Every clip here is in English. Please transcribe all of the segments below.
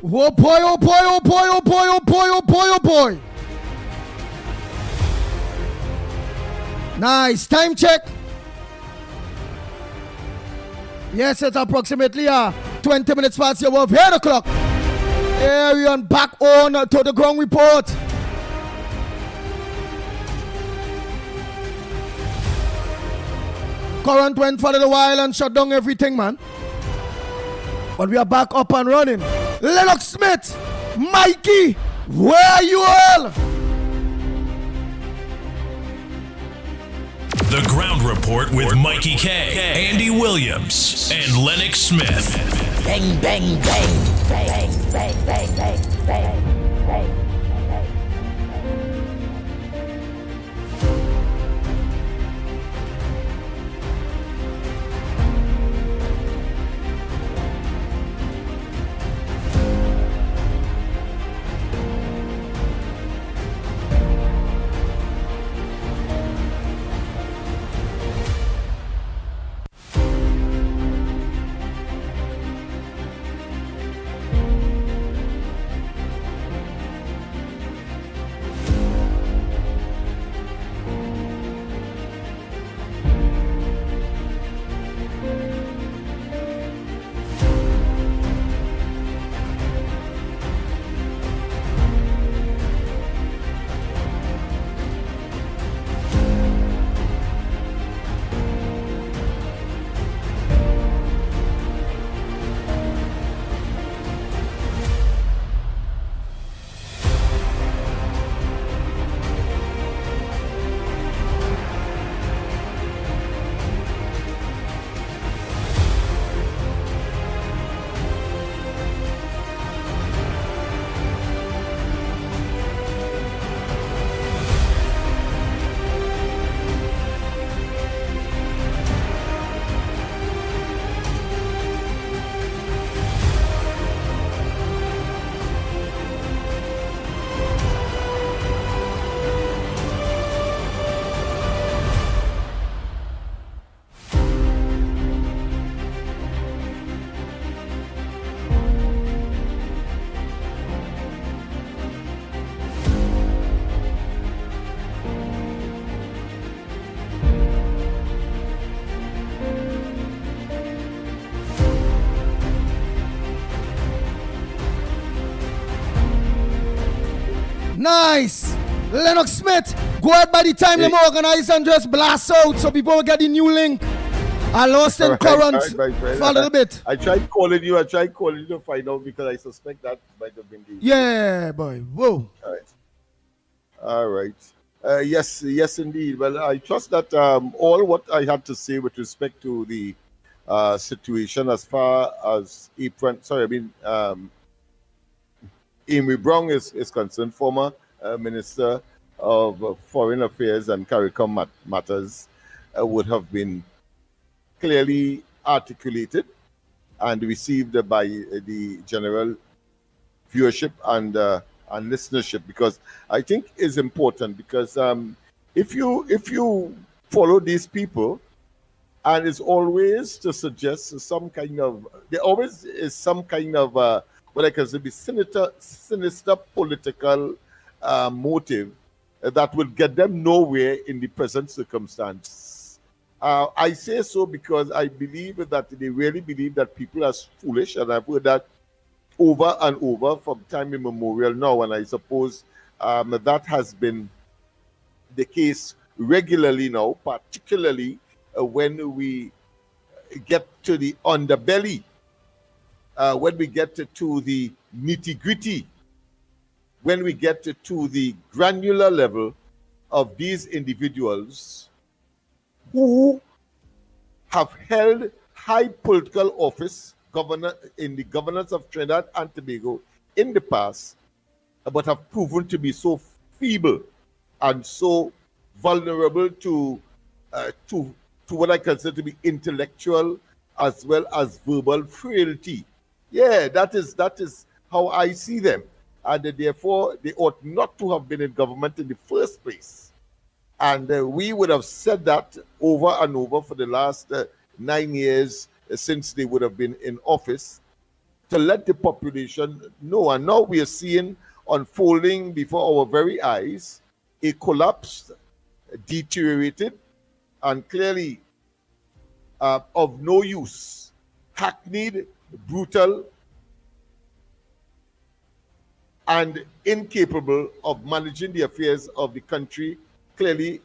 Oh boy, oh boy, oh boy, oh boy, oh boy, oh boy, oh boy. Nice. Time check. Yes, it's approximately 20 minutes past your 8 o'clock. Arian back on to the ground report. Current went for a little while and shut down everything, man. But we are back up and running. Lennox Smith, Mickie, where are you all? The Ground Report with Mickie K, Andy Williams, and Lennox Smith. Bang, bang, bang, bang, bang, bang, bang, bang, bang. Nice. Lennox Smith, go out by the time them organize and just blast out so people will get the new link. I lost in current for a little bit. I tried calling you to find out because I suspect that might have been the... Yeah, boy. Whoa. All right. Yes, indeed. Well, I trust that all what I had to say with respect to the situation as far as Amy Brown is concerned, former Minister of Foreign Affairs and CARICOM matters, would have been clearly articulated and received by the general viewership and listenership, because I think it's important, because if you follow these people, and it's always to suggest some kind of, there always is some kind of what I can say be sinister political motive that will get them nowhere in the present circumstance. I say so because I believe that they really believe that people are foolish, and I've heard that over and over from time immemorial now, and I suppose that has been the case regularly now, particularly when we get to the underbelly, when we get to the nitty-gritty, when we get to the granular level of these individuals who have held high political office in the governance of Trinidad and Tobago in the past, but have proven to be so feeble and so vulnerable to what I consider to be intellectual as well as verbal frailty. Yeah, that is how I see them. And therefore, they ought not to have been in government in the first place. And we would have said that over and over for the last 9 years since they would have been in office. to let the population know. And now we are seeing unfolding before our very eyes a collapsed, deteriorated, and clearly of no use, hackneyed, brutal, and incapable of managing the affairs of the country, clearly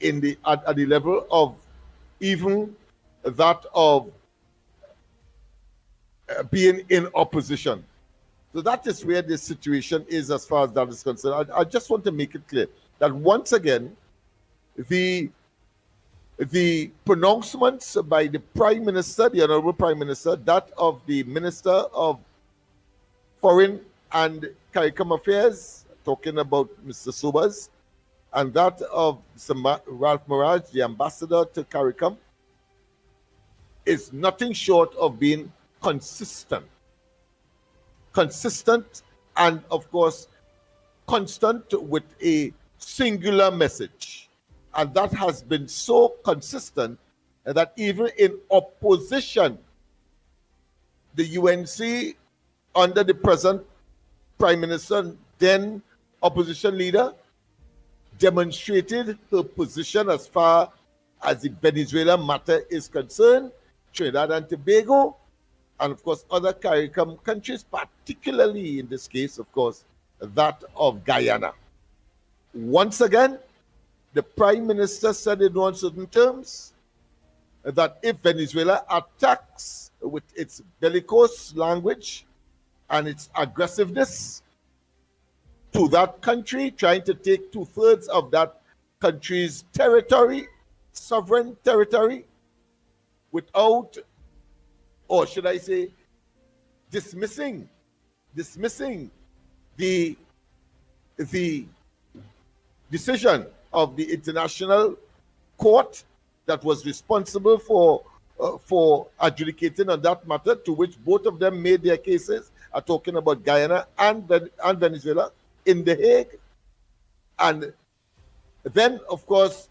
at the level of even that of being in opposition. So that is where this situation is as far as that is concerned. I just want to make it clear that once again, the pronouncements by the Prime Minister, the Honorable Prime Minister, that of the Minister of Foreign and CARICOM Affairs, talking about Mr. Sobers, and that of Ralph Mirage, the ambassador to CARICOM, is nothing short of being consistent. Consistent and, of course, constant with a singular message. And that has been so consistent that even in opposition, the UNC, under the present Prime Minister, then opposition leader, demonstrated her position as far as the Venezuela matter is concerned, Trinidad and Tobago, and of course other CARICOM countries, particularly in this case, of course, that of Guyana. Once again, the Prime Minister said in no uncertain terms that if Venezuela attacks with its bellicose language and its aggressiveness to that country, trying to take 2/3 of that country's territory, sovereign territory, without, or should I say, dismissing the decision of the International Court that was responsible for adjudicating on that matter, to which both of them made their cases, are talking about Guyana and Venezuela in The Hague. And then, of course,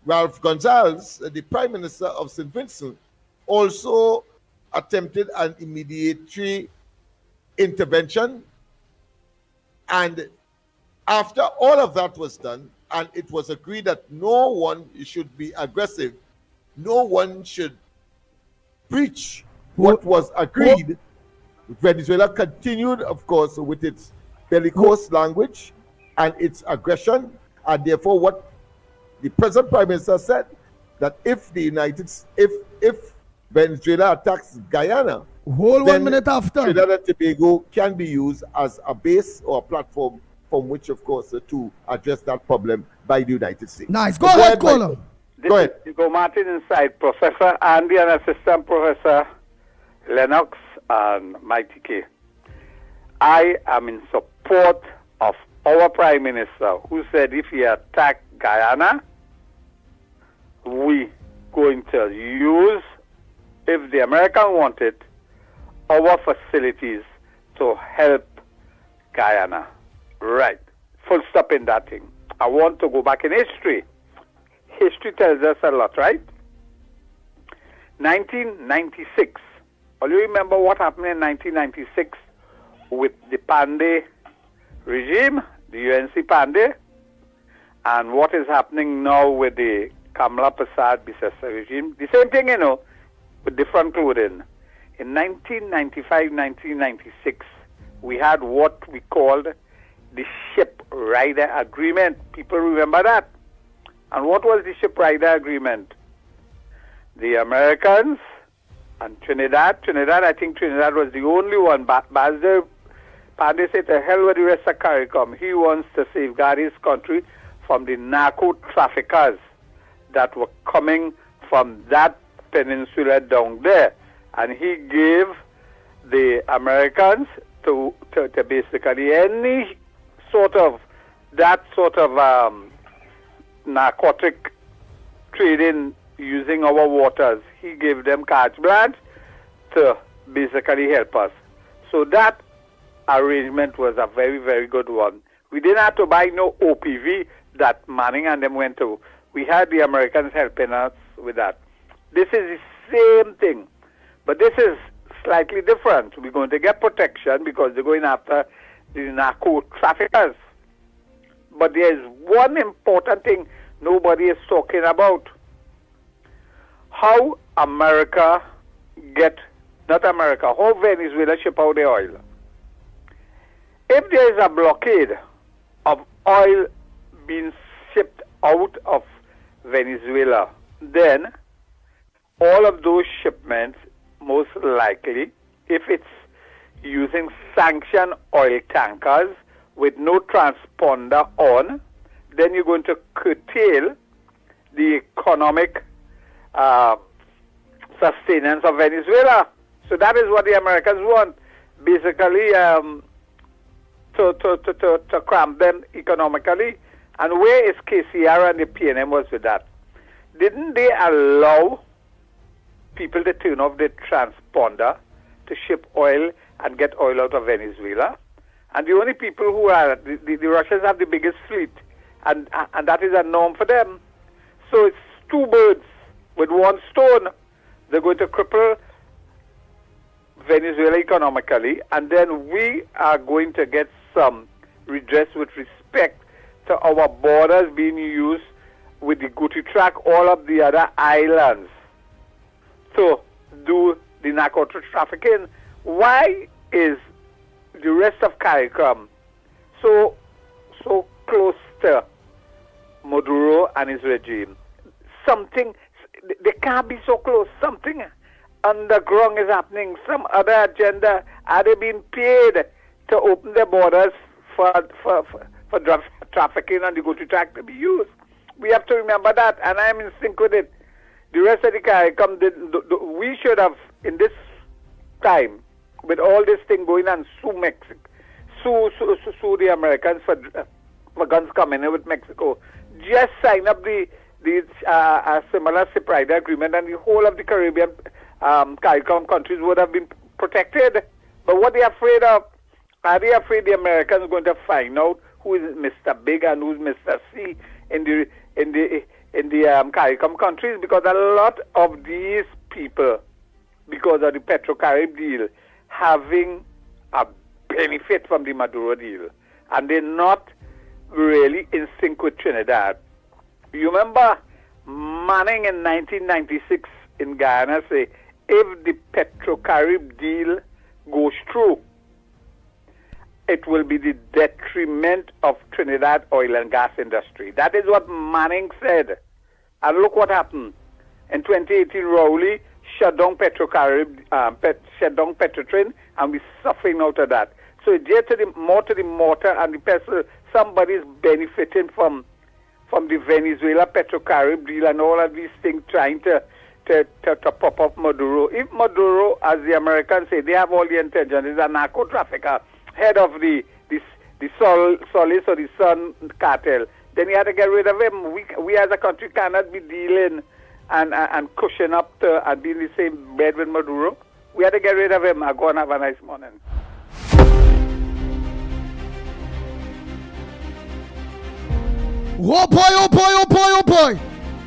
Ralph Gonsalves, the Prime Minister of St. Vincent, also attempted an immediate intervention. And after all of that was done, and it was agreed that no one should be aggressive, no one should breach what was agreed, Venezuela continued, of course, with its bellicose language and its aggression. And therefore, what the present Prime Minister said, that if Venezuela attacks Guyana, whole 1 minute after, Trinidad and Tobago can be used as a base or a platform from which, of course, to address that problem by the United States. Nice. Go ahead, caller. Go ahead. You go, Martin, inside Professor Andy and Assistant Professor Lennox and Mickie. I am in support of our Prime Minister, who said if he attacked Guyana, we going to use, if the American want it, our facilities to help Guyana. Right. Full stop in that thing. I want to go back in history. History tells us a lot, right? 1996. All you remember what happened in 1996 with the Pandey regime, the UNC Pandey, and what is happening now with the Kamala Prasad-Bissessa regime. The same thing, with different clothing. In 1995, 1996, we had what we called the Ship Rider Agreement. People remember that? And what was the Ship Rider Agreement? The Americans and Trinidad, I think Trinidad was the only one, but Pandey said, to hell with the rest of CARICOM. He wants to safeguard his country from the narco traffickers that were coming from that peninsula down there. And he gave the Americans to basically any sort of narcotic trading using our waters. He gave them carte blanche to basically help us. So that arrangement was a very, very good one. We didn't have to buy no OPV that Manning and them went to. We had the Americans helping us with that. This is the same thing, but this is slightly different. We're going to get protection because they're going after the narco traffickers. But there's one important thing nobody is talking about. How America how Venezuela ship out the oil. If there is a blockade of oil being shipped out of Venezuela, then all of those shipments, most likely, if it's using sanctioned oil tankers with no transponder on, then you're going to curtail the economic sustenance of Venezuela. So that is what the Americans want, basically to cramp them economically. And where is KCR and the PNM was with that? Didn't they allow people to turn off the transponder to ship oil and get oil out of Venezuela? And the only people who are, the Russians have the biggest fleet, and that is a norm for them. So it's two birds with one stone. They're going to cripple Venezuela economically, and then we are going to get some redress with respect to our borders being used with the Guti track, all of the other islands, to do the narco trafficking. Why is the rest of CARICOM so close to Maduro and his regime? Something, they can't be so close. Something underground is happening. Some other agenda. Are they being paid to open their borders for trafficking and the go-to track to be used? We have to remember that, and I'm in sync with it. The rest of the CARICOM, we should have, in this time, with all this thing going on, sue Mexico, sue the Americans for guns coming in with Mexico. Just sign up the similar CIPRIDA agreement, and the whole of the Caribbean CARICOM countries would have been protected. But what they're afraid of, are they afraid the Americans are going to find out who is Mr. Big and who's Mr. C in the CARICOM countries? Because a lot of these people, because of the Petro-Carib deal, having a benefit from the Maduro deal, and they're not really in sync with Trinidad. You remember Manning in 1996 in Guyana say, if the Petro-Carib deal goes through, it will be the detriment of Trinidad oil and gas industry. That is what Manning said. And look what happened. In 2018, Rowley shut down Petro-Carib, shut down Petrotrin, and we're suffering out of that. So due to the mortar and the pestle, somebody's benefiting from the Venezuela Petro-Carib deal and all of these things trying to pop up Maduro. If Maduro, as the Americans say, they have all the intention, is a narco trafficker, head of the Solis or the Sun cartel, then you have to get rid of him. We as a country cannot be dealing and cushion up to and be in the same bed with Maduro. We have to get rid of him. I'll go and have a nice morning. Oh boy, oh boy, oh boy, oh boy.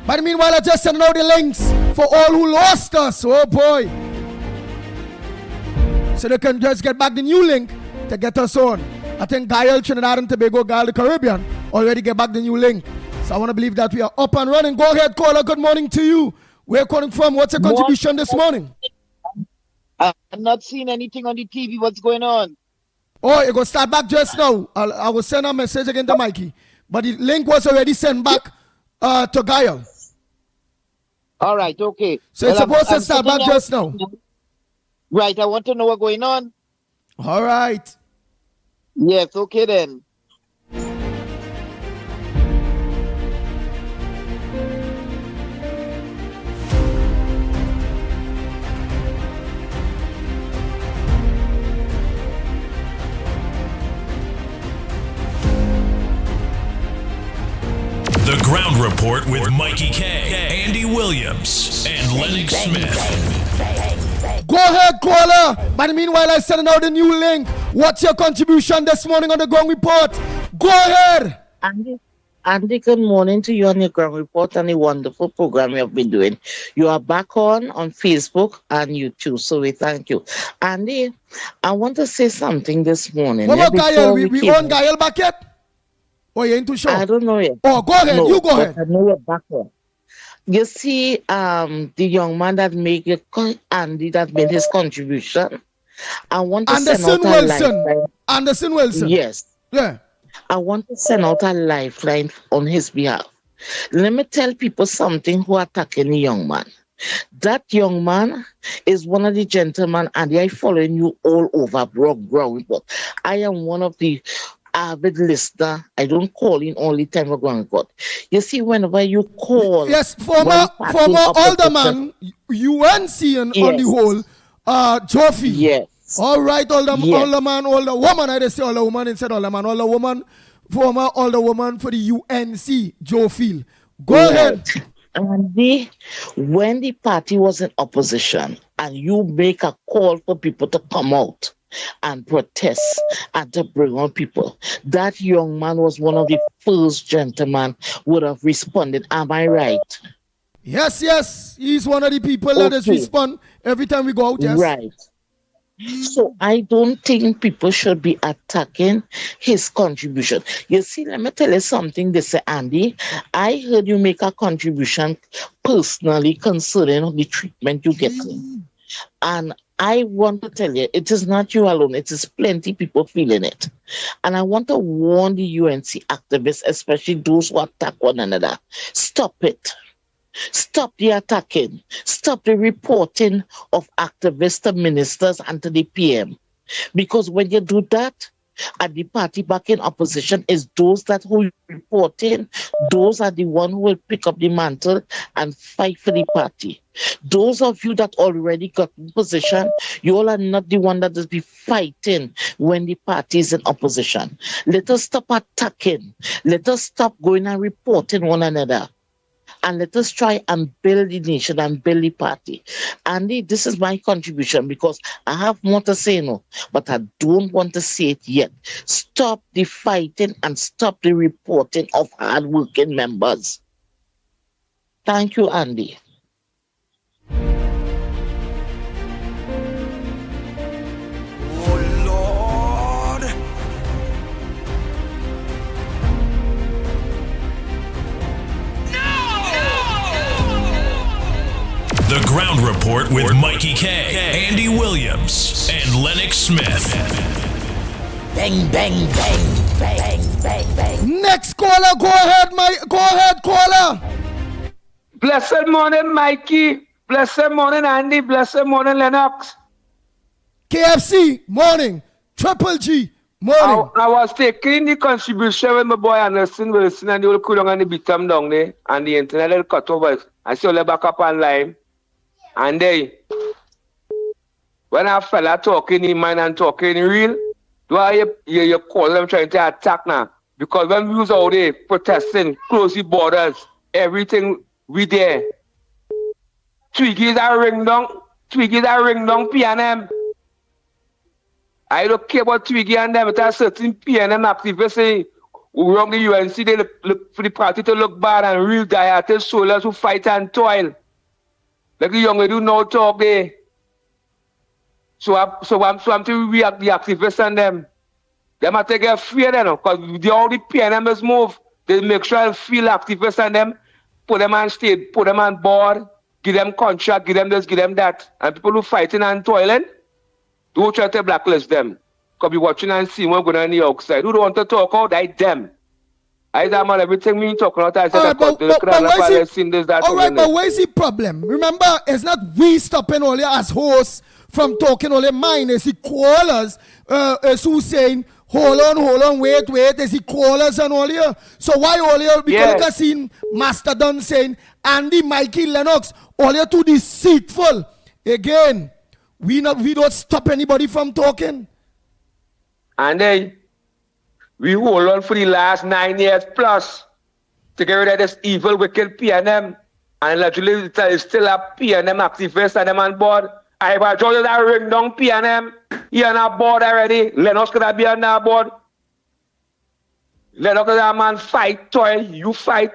But meanwhile, I just sent out the links for all who lost us. Oh boy. So they can just get back the new link to get us on. I think Gael, Trinidad and Tobago, Gael, the Caribbean, already get back the new link. So I want to believe that we are up and running. Go ahead, caller. Good morning to you. Where are you calling from? What's your contribution this morning? I'm not seeing anything on the TV. What's going on? Oh, it will start back just now. I will send a message again to Mikey. But the link was already sent back to Gael. All right, okay. So it's supposed to start back just now. Right, I want to know what's going on. All right. Yes, okay then. The Ground Report with Mikey K, Andy Williams, and Lennox Smith. Go ahead, caller. But meanwhile, I send out the new link. What's your contribution this morning on the Ground Report? Go ahead. Andy, good morning to you on your ground report and the wonderful program you have been doing. You are back on Facebook and YouTube, so we thank you. Andy, I want to say something this morning. What about Gael? Before We own Gael back yet? Or you ain't too sure? I don't know yet. Oh, go ahead. No, You go but ahead. I know we're back on. You see, the young man that Andy that made his contribution. I want to Anderson send out a Wilson. lifeline. Anderson Wilson. Yes. Yeah. I want to send out a lifeline on his behalf. Let me tell people something who are attacking the young man. That young man is one of the gentlemen, and I following you all over ground report. I am one of the avid listener. I don't call in only time for ground report. You see, whenever you call, Yes, former alderman, UNC on the whole, Joffy. Yes. All right, alderman, alderwoman. I just say alderwoman instead alderman. Alderwoman, former alderwoman for the UNC, Joe Field. Go ahead. And when the party was in opposition and you make a call for people to come out and protest and to bring on people, that young man was one of the first gentlemen would have responded. Am I right? Yes. He's one of the people that has respond every time we go out. Yes. Right. So I don't think people should be attacking his contribution. You see, let me tell you something. They say, Andy, I heard you make a contribution personally concerning the treatment you get. And I want to tell you, it is not you alone. It is plenty people feeling it. And I want to warn the UNC activists, especially those who attack one another. Stop it. Stop the attacking. Stop the reporting of activists to ministers and to the PM. Because when you do that, and the party back in opposition is those that who reporting, those are the one who will pick up the mantle and fight for the party. Those of you that already got in position, you all are not the one that will be fighting when the party is in opposition. Let us stop attacking. Let us stop going and reporting one another. And let us try and build the nation and build the party. Andy, this is my contribution because I have more to say now, but I don't want to say it yet. Stop the fighting and stop the reporting of hard-working members. Thank you, Andy. The Ground Report with Mickie K, Andy Williams, and Lennox Smith. Bang, bang, bang, bang, bang, bang. Next caller, go ahead, caller. Blessed morning, Mickie. Blessed morning, Andy. Blessed morning, Lennox. KFC, morning. Triple G, morning. I was taking the contribution with my boy Anderson Wilson and the old Kulong and the beat them down there, and the internet will cut over. I saw them back up online. And when a fella talking in mind and talking in real, do I you call them trying to attack now? Because when we was out there protesting, close the borders, everything we there. Twiggies are ring down PNM. I don't care about Twiggy and them, but a certain PNM activists say who run the UNC, they look for the party to look bad and real dieted soldiers who fight and toil. Like the young do no talk there. So I'm to react the activists and them. They might take a fear then, because all the PNMs move. They make sure and feel activists and them, put them on stage, put them on board, give them contract, give them this, give them that. And people who fighting and toiling, don't try to blacklist them. Because be watching and see what's going on the outside. Who don't want to talk out, I them. I damn everything we talking about. I said, but where's the problem? Remember, it's not we stopping all as hosts from talking all mine. It's the callers who saying, hold on, wait. It's the callers and all here. So why all here? Because I seen Mastodon saying, Andy, Mickie, Lennox, all here too deceitful. Again, we don't stop anybody from talking. And we hold on for the last 9 years plus to get rid of this evil, wicked PNM. And literally, it's still a PNM activist and them on board. I have told you that ring down PNM. He on our board already. Lennox could have been on our board. Lennox is a man fight, toil, you fight.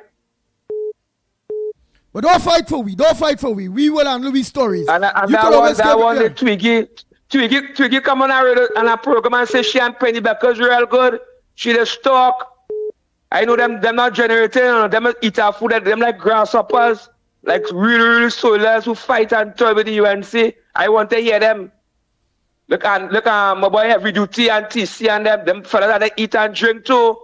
But don't fight for we. Don't fight for we. We will handle we stories. And You could always that get- one, yeah. the Twiggy come on a program and say she and Penny Becker's real good. She the stock. I know them not generating, them eat our food, them like grasshoppers, like really soldiers who fight and toy with the UNC. I want to hear them. Look my boy Heavy Duty and TC and them fellas that they eat and drink too.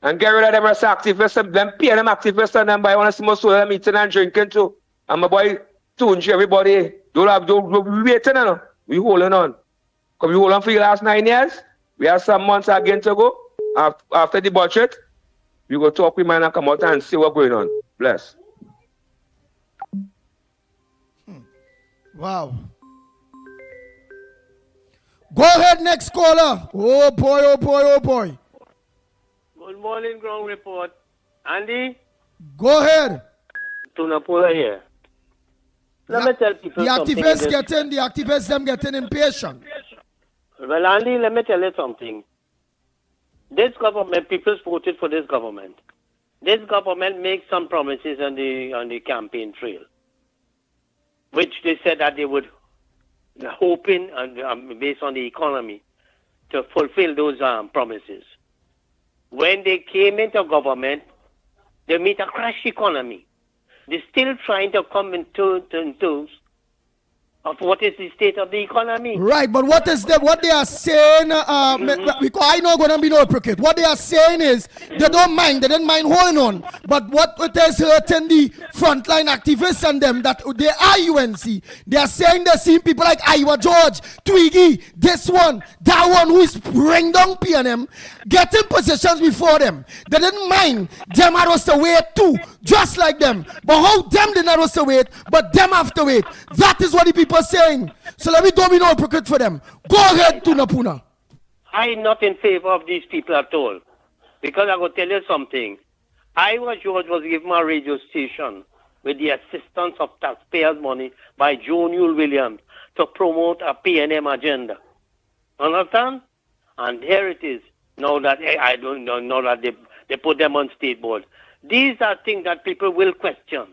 And get rid of them as activists, them pay them activists and them, but I want to see more so them eating and drinking too. And my boy Tunji, everybody, don't be waiting, you know. We holding on. Because we hold on for the last 9 years. We have some months again to go. After the budget, we go talk with man and come out and see what's going on. Bless. Wow. Go ahead, next caller. Oh boy, oh boy, oh boy. Good morning, ground report. Andy, Go ahead. Tunapola here. Let me tell people The something. activists them getting impatient. Well, Andy, let me tell you something. This government, people voted for this government. This government makes some promises on the campaign trail, which they said that they would, hoping and based on the economy, to fulfill those promises. When they came into government, they meet a crash economy. They're still trying to come into terms of what is the state of the economy. Right, but what they are saying, because I know going to be no hypocrite. What they are saying is they didn't mind holding on. But what it is hurting the frontline activists and them that they are UNC. They are saying they're seeing people like Iowa George, Twiggy, this one, that one who is bring down PNM, getting positions before them. They didn't mind them had us to wait too, just like them. But how them did not us to wait, but them have to wait. That is what the people are saying. So let me don't be no hypocrite for them. Go ahead, Tunapuna. I'm not in favor of these people at all. Because I will tell you something. Iowa George was given a radio station with the assistance of taxpayers' money by Joe Newell Williams to promote a PNM agenda. Understand? And here it is. Now that I don't know that they put them on state board. These are things that people will question.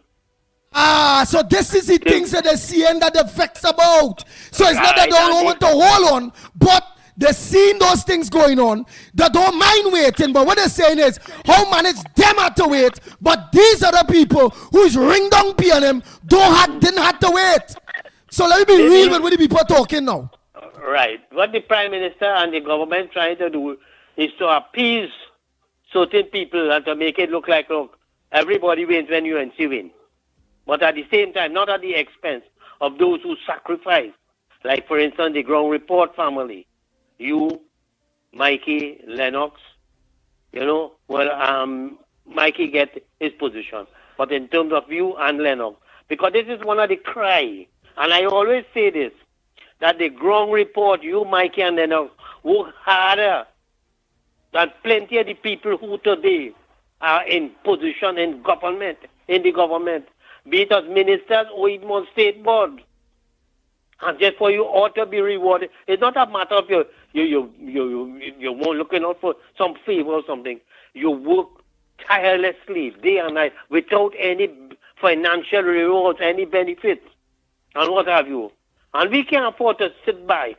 So this is the things that they're seeing that they're vexed about. So it's not that they don't want to hold on, but they're seeing those things going on. They don't mind waiting, but what they're saying is, how manage them have to wait, but these are the people who's ring down PNM didn't have to wait. So let me be real with what the people are talking now. Right. What the Prime Minister and the government trying to do is to appease certain people and to make it look like, look, everybody wins when UNC win. But at the same time, not at the expense of those who sacrifice. Like, for instance, the ground report family. You, Mickie, Lennox, Mickie get his position. But in terms of you and Lennox, because this is one of the cry, and I always say this, that the ground report, you, Mickie, and Lennox, work harder than plenty of the people who today are in position in the government, be it as ministers or even on state board. And just for you ought to be rewarded. It's not a matter of you won't looking out for some favor or something. You work tirelessly day and night without any financial rewards, any benefits, and what have you. And we can't afford to sit by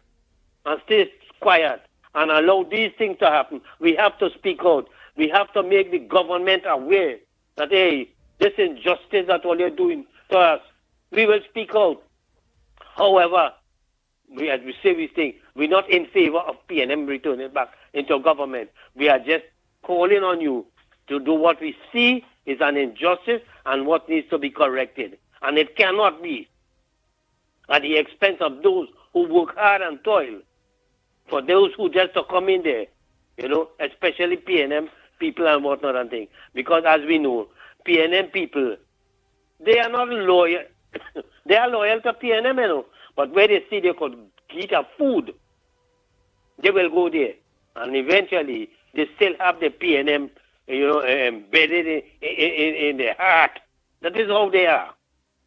and stay quiet and allow these things to happen. We have to speak out. We have to make the government aware that, hey, this injustice that all you're doing to us, we will speak out. However, as we say these things, we're not in favor of PNM returning back into government. We are just calling on you to do what we see is an injustice and what needs to be corrected. And it cannot be at the expense of those who work hard and toil. For those who just to come in there, especially PNM people and whatnot and things. Because as we know, PNM people, they are not loyal. They are loyal to PNM, but where they see they could get a food, they will go there. And eventually, they still have the PNM, embedded in their heart. That is how they are.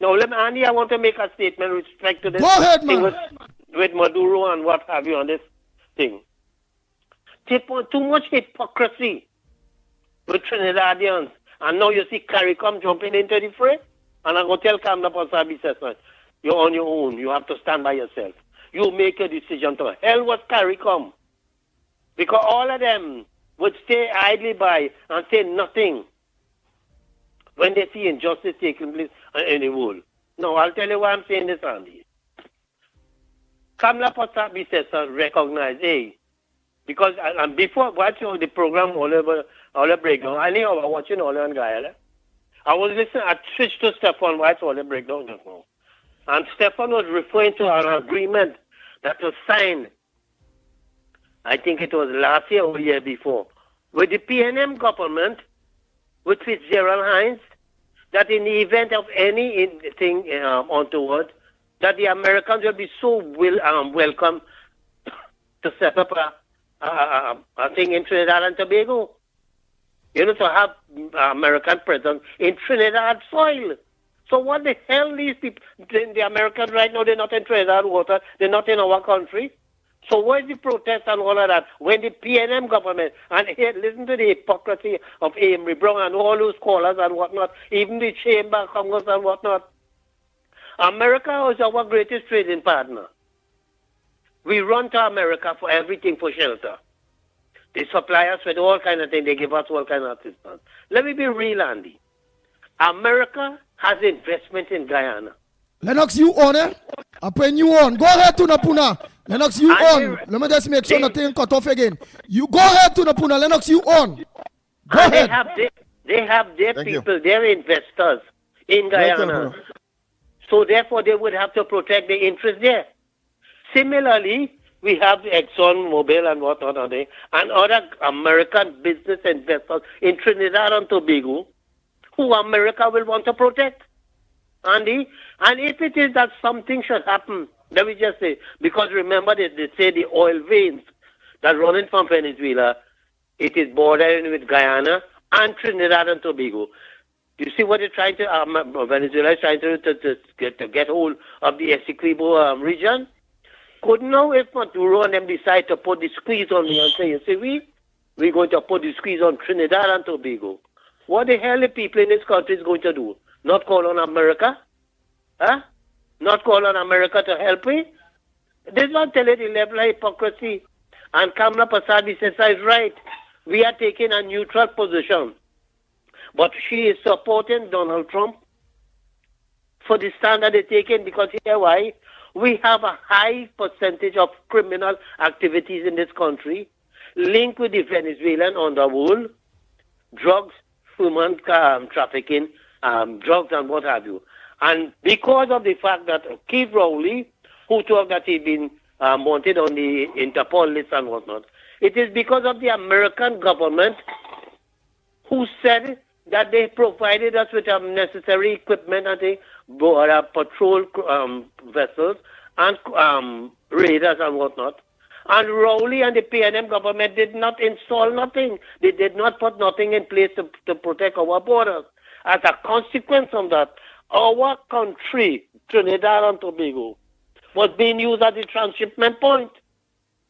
Now, Andy, I want to make a statement with respect to this. Go ahead, man. With Maduro and what have you on this thing. Too much hypocrisy with Trinidadians. And now you see CARICOM jumping into the fray. And I'm going to tell Kamla Pasabi Sesson, you're on your own. You have to stand by yourself. You make a decision to hell with CARICOM. Because all of them would stay idly by and say nothing when they see injustice taking place in the world. No, I'll tell you why I'm saying this, Andy. Kamla Pasabi Sesson recognize, hey, because and before watching the program, all the breakdown, I knew I was watching all the guy. I was listening, I switched to Stefan White's all the breakdown just now. And Stefan was referring to an agreement that was signed, I think it was last year or the year before, with the PNM government, with Fitzgerald Hines, that in the event of anything untoward, that the Americans will be so welcome to set up a thing in Trinidad and Tobago. You know, to have American presence in Trinidad soil. So what the hell these people, the Americans right now, they're not in Trinidad water, they're not in our country. So where's the protest and all of that? When the PNM government, and here, listen to the hypocrisy of Amory Brown and all those callers and whatnot, even the Chamber of Congress and whatnot. America is our greatest trading partner. We run to America for everything, for shelter. They supply us with all kind of things. They give us all kind of assistance. Let me be real, Andy. America has investment in Guyana. Lennox, you on it? When you on. Go ahead to Napuna. Lennox, you on. Let me just make sure nothing cut off again. You go ahead to Napuna. Lennox, you on. Go ahead. They have their people, their investors in Guyana. So therefore, they would have to protect the interest there. Similarly, we have Exxon Mobil and whatnot on there, and other American business investors in Trinidad and Tobago, who America will want to protect. Andy, and if it is that something should happen, let me just say, because remember they say the oil veins that running from Venezuela, it is bordering with Guyana and Trinidad and Tobago. You see what they're trying to, Venezuela is trying to get hold of the Essequibo region? Could now, if Maduro and them decide to put the squeeze on me and say, you see, we're going to put the squeeze on Trinidad and Tobago. What the hell the people in this country is going to do? Not call on America? Huh? Not call on America to help me? This one tell you the level of hypocrisy. And Kamla Prasad says is right. We are taking a neutral position. But she is supporting Donald Trump for the stand that they're taking, because here why? We have a high percentage of criminal activities in this country linked with the Venezuelan underworld, drugs, human trafficking, drugs and what have you. And because of the fact that Keith Rowley, who thought that he'd been wanted on the Interpol list and whatnot, it is because of the American government who said that they provided us with necessary equipment and they patrol vessels and raiders and whatnot. And Rowley and the PNM government did not install nothing. They did not put nothing in place to protect our borders. As a consequence of that, our country, Trinidad and Tobago, was being used as a transshipment point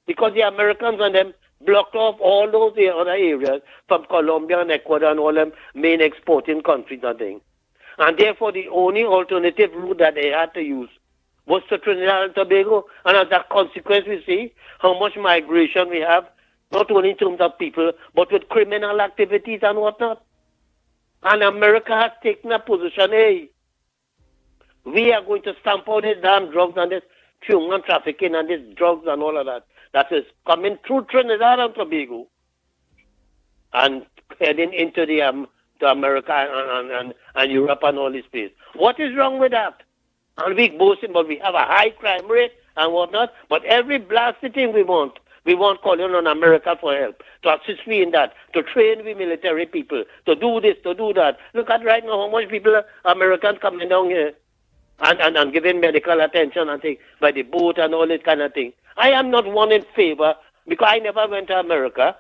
because the Americans and them blocked off all those other areas from Colombia and Ecuador and all them main exporting countries and things. And therefore, the only alternative route that they had to use was to Trinidad and Tobago. And as a consequence, we see how much migration we have, not only in terms of people, but with criminal activities and whatnot. And America has taken a position, hey, we are going to stamp out this damn drugs and this human trafficking and this drugs and all of that that is coming through Trinidad and Tobago and heading into to America and Europe and all this place. What is wrong with that? And we boasting, but we have a high crime rate and whatnot. But every blasted thing we want calling on America for help, to assist me in that, to train we military people, to do this, to do that. Look at right now how much people, Americans coming down here and giving medical attention and things by the boat and all this kind of thing. I am not one in favor, because I never went to America.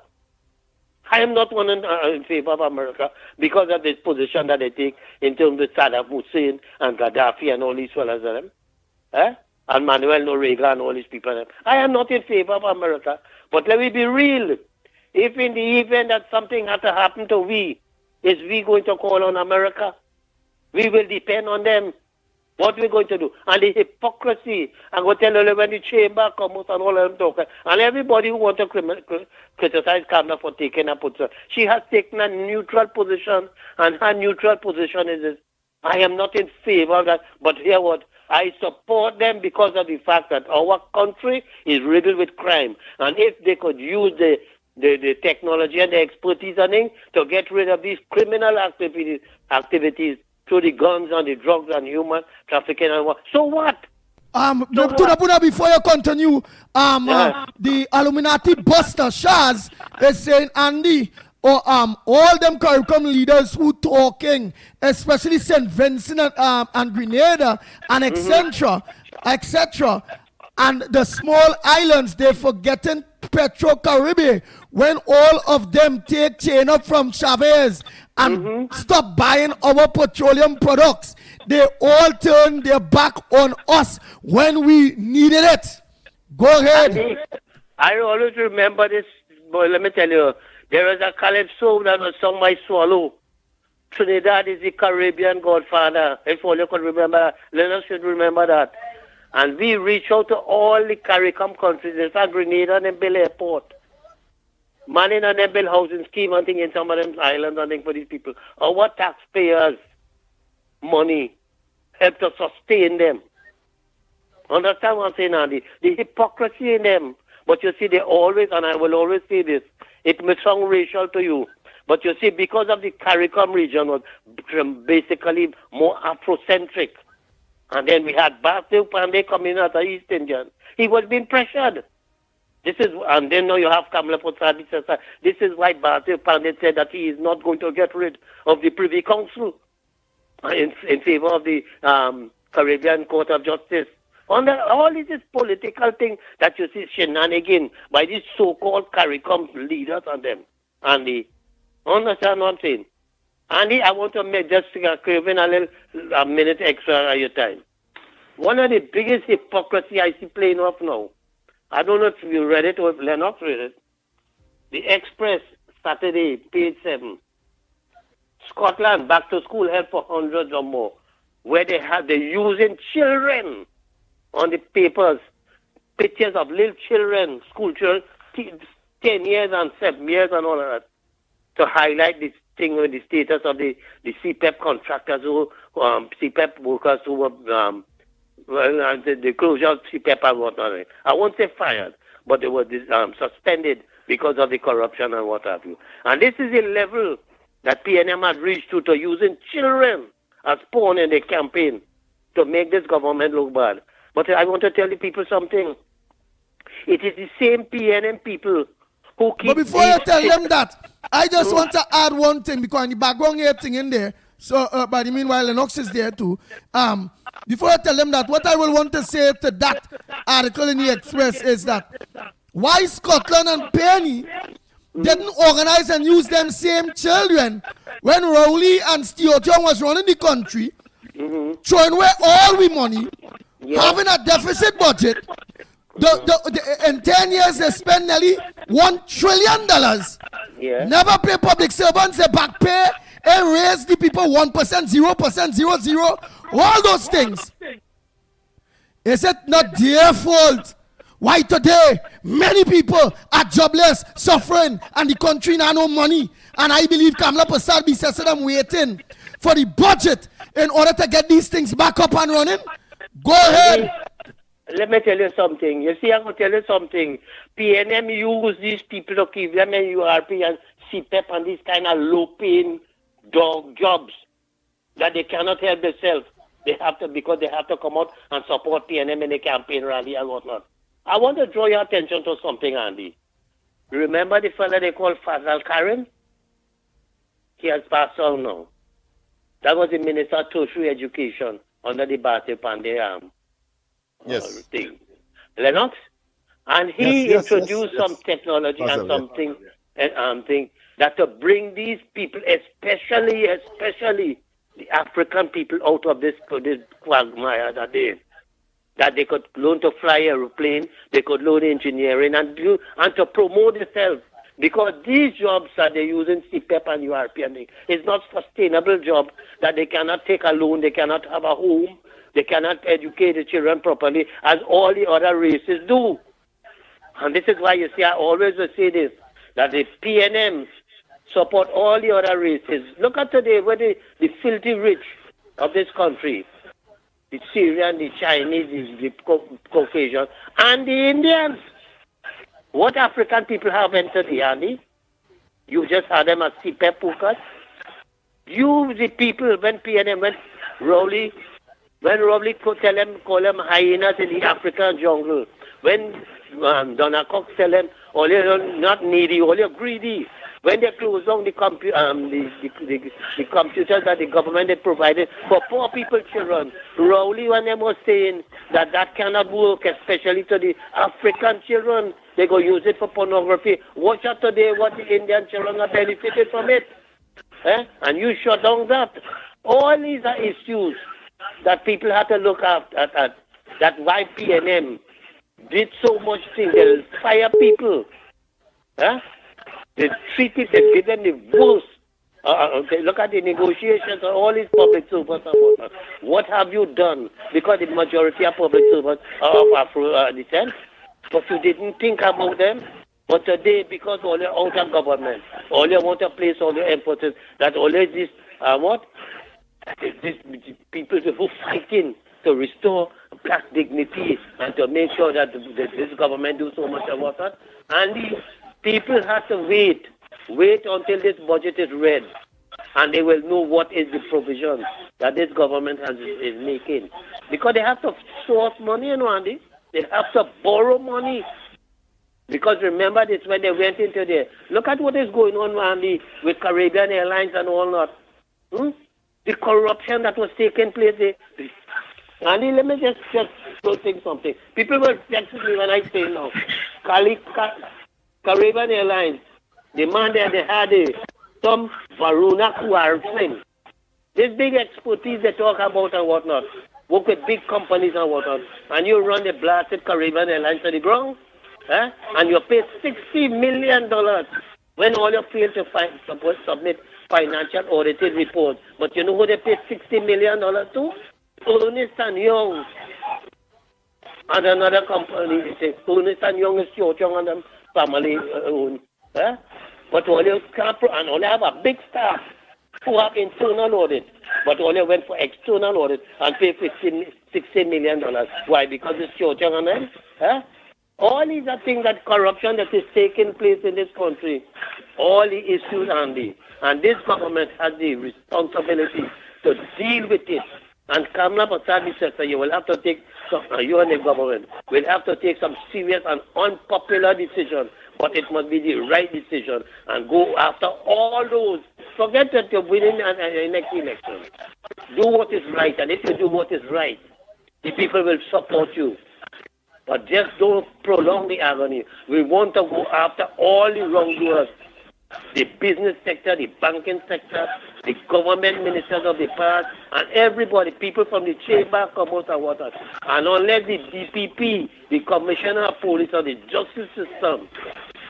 I am not one in favor of America because of this position that they take in terms of Saddam Hussein and Gaddafi and all these fellas of them. And Manuel Noriega and all these people. I am not in favor of America. But let me be real. if in the event that something had to happen to we, is we going to call on America? We will depend on them. What we going to do? And the hypocrisy, I'm going to tell you when the chamber comes and all of them talk, and everybody who wants to criticize Kamala for taking a position, she has taken a neutral position, and her neutral position is this: I am not in favor of that, but hear what? I support them because of the fact that our country is riddled with crime, and if they could use the technology and the expertise and things to get rid of these criminal activities through the guns and the drugs and human trafficking and what. So what? Before you continue, the Illuminati buster Shaz is saying, Andy, all them CARICOM leaders who talking, especially St. Vincent and Grenada and etc., and the small islands, they're forgetting Petro-Caribbean when all of them take chain up from Chavez and stop buying our petroleum products. They all turn their back on us when we needed it. Go ahead. I always remember this, boy, let me tell you, there is a calypso that was sung by Swallow. Trinidad is the Caribbean godfather. If all you could remember, Lennox should remember that. And we reach out to all the CARICOM countries, in fact, Grenada and build airport. Money and then build housing scheme and thing in some of them islands and thing for these people. Our taxpayers' money help to sustain them. Understand what I'm saying, Andy? The hypocrisy in them. But you see, they always, and I will always say this, it may sound racial to you, but you see, because of the CARICOM region was basically more Afrocentric. And then we had Basil Pandey coming out of East Indian. He was being pressured. And then now you have Kamala Prasad. This is why Basil Pandey said that he is not going to get rid of the Privy Council in favor of the Caribbean Court of Justice. All this political thing that you see shenanigan by these so-called CARICOM leaders and them. Andy, understand what I'm saying? Andy, I want to make just Kevin a minute extra of your time. One of the biggest hypocrisy I see playing off now, I don't know if you read it or if Lennox read it. The Express, Saturday, page 7. Scotland, back to school help for hundreds or more, where they're using children on the papers, pictures of little children, school children, 10 years and 7 years and all of that, to highlight this thing with the status of the CPEP contractors CPEP workers who were, the closure of CPEP and whatnot. I won't say fired, but they were suspended because of the corruption and what have you. And this is the level that PNM had reached to using children as pawn in the campaign to make this government look bad. But I want to tell the people something. It is the same PNM people who keep... But before you tell them that, I just want to add one thing, because in the background here thing in there, so but the meanwhile Lennox is there too. Before I tell them that, what I will want to say to that article in the Express is that why Scotland and Penny didn't organize and use them same children when Rowley and Stuart Young was running the country, throwing away all we money, having a deficit budget. In 10 years, they spent nearly $1 trillion. Never pay public servants, they back pay and raise the people 1%, 0%, 0.00, all those things. Is it not their fault? Why today many people are jobless, suffering, and the country now no money? And I believe Kamala Prasad be said them waiting for the budget in order to get these things back up and running. Go ahead. Let me tell you something. You see, I'm going to tell you something. PNM use these people to give them URP and CPEP and these kind of low-paying dog jobs that they cannot help themselves. They have to, because they have to come out and support PNM in a campaign rally and whatnot. I want to draw your attention to something, Andy. Remember the fellow they call Fazal Karen? He has passed on now. That was the Minister of Tertiary Education under the Basil Pandey thing. Lennox? And he introduced some technology and something thing that to bring these people, especially the African people, out of this quagmire that they could learn to fly aeroplane, they could learn engineering and to promote themselves. Because these jobs that they're using CPEP and URP, it's not sustainable job that they cannot take a loan, they cannot have a home, they cannot educate the children properly as all the other races do. And this is why you see, I always will say this, that the PNMs support all the other races. Look at today where the filthy rich of this country, the Syrian, the Chinese, the Caucasian, and the Indians. What African people have entered the army? You just had them as CPEP workers. You, the people, when PNM, when Rowley call them hyenas in the African jungle, when Donna Cox tell them, all you're not needy, all you're greedy. When they close down the computers that the government had provided for poor people children, Rowley when they was saying that cannot work, especially to the African children. They go use it for pornography. Watch out today what the Indian children are benefited from it. And you shut down that. All these are issues that people have to look at. That why PNM did so much things. They'll fire people. They treated, they give them the worst. Look at the negotiations of all these public servants. What have you done? Because the majority of public servants are of Afro descent. But you didn't think about them. But today, because all you're out of government, all you want to place all your emphasis, that always this, these people who fighting to restore black dignity and to make sure that this government do so much about that. And the people have to wait until this budget is read, and they will know what is the provision that this government is making. Because they have to source money, Andy. They have to borrow money. Because remember this, when they went into there, look at what is going on, Andy, with Caribbean Airlines and all that. The corruption that was taking place there. Andy, let me just think something. People were texting me when I say now, Caribbean Airlines, the man there, they had some Varuna Kuarsin. This big expertise they talk about and whatnot. Work with big companies and whatnot. And you run the blasted Caribbean Airlines to the ground. And you pay $60 million when all you fail to submit financial audited reports. But you know who they pay $60 million to? Ernest and Young. And another company, they say, Ernest and Young is Chochong and them family owned. But all you can't, and only have a big staff who have internal audit, but only went for external audit and pay $16 million. Why? Because it's Chochong and them. All these are things that corruption that is taking place in this country. All the issues, Andy. And this government has the responsibility to deal with it. And Kamala Prasad said, you will have to take, you and the government will have to take some serious and unpopular decisions, but it must be the right decision and go after all those. Forget that you're winning the next election. Do what is right, and if you do what is right, the people will support you. But just don't prolong the agony. We want to go after all the wrongdoers. The business sector, the banking sector, the government ministers of the past, and everybody, people from the chamber, commerce and water. And unless the DPP, the commissioner of police, or the justice system,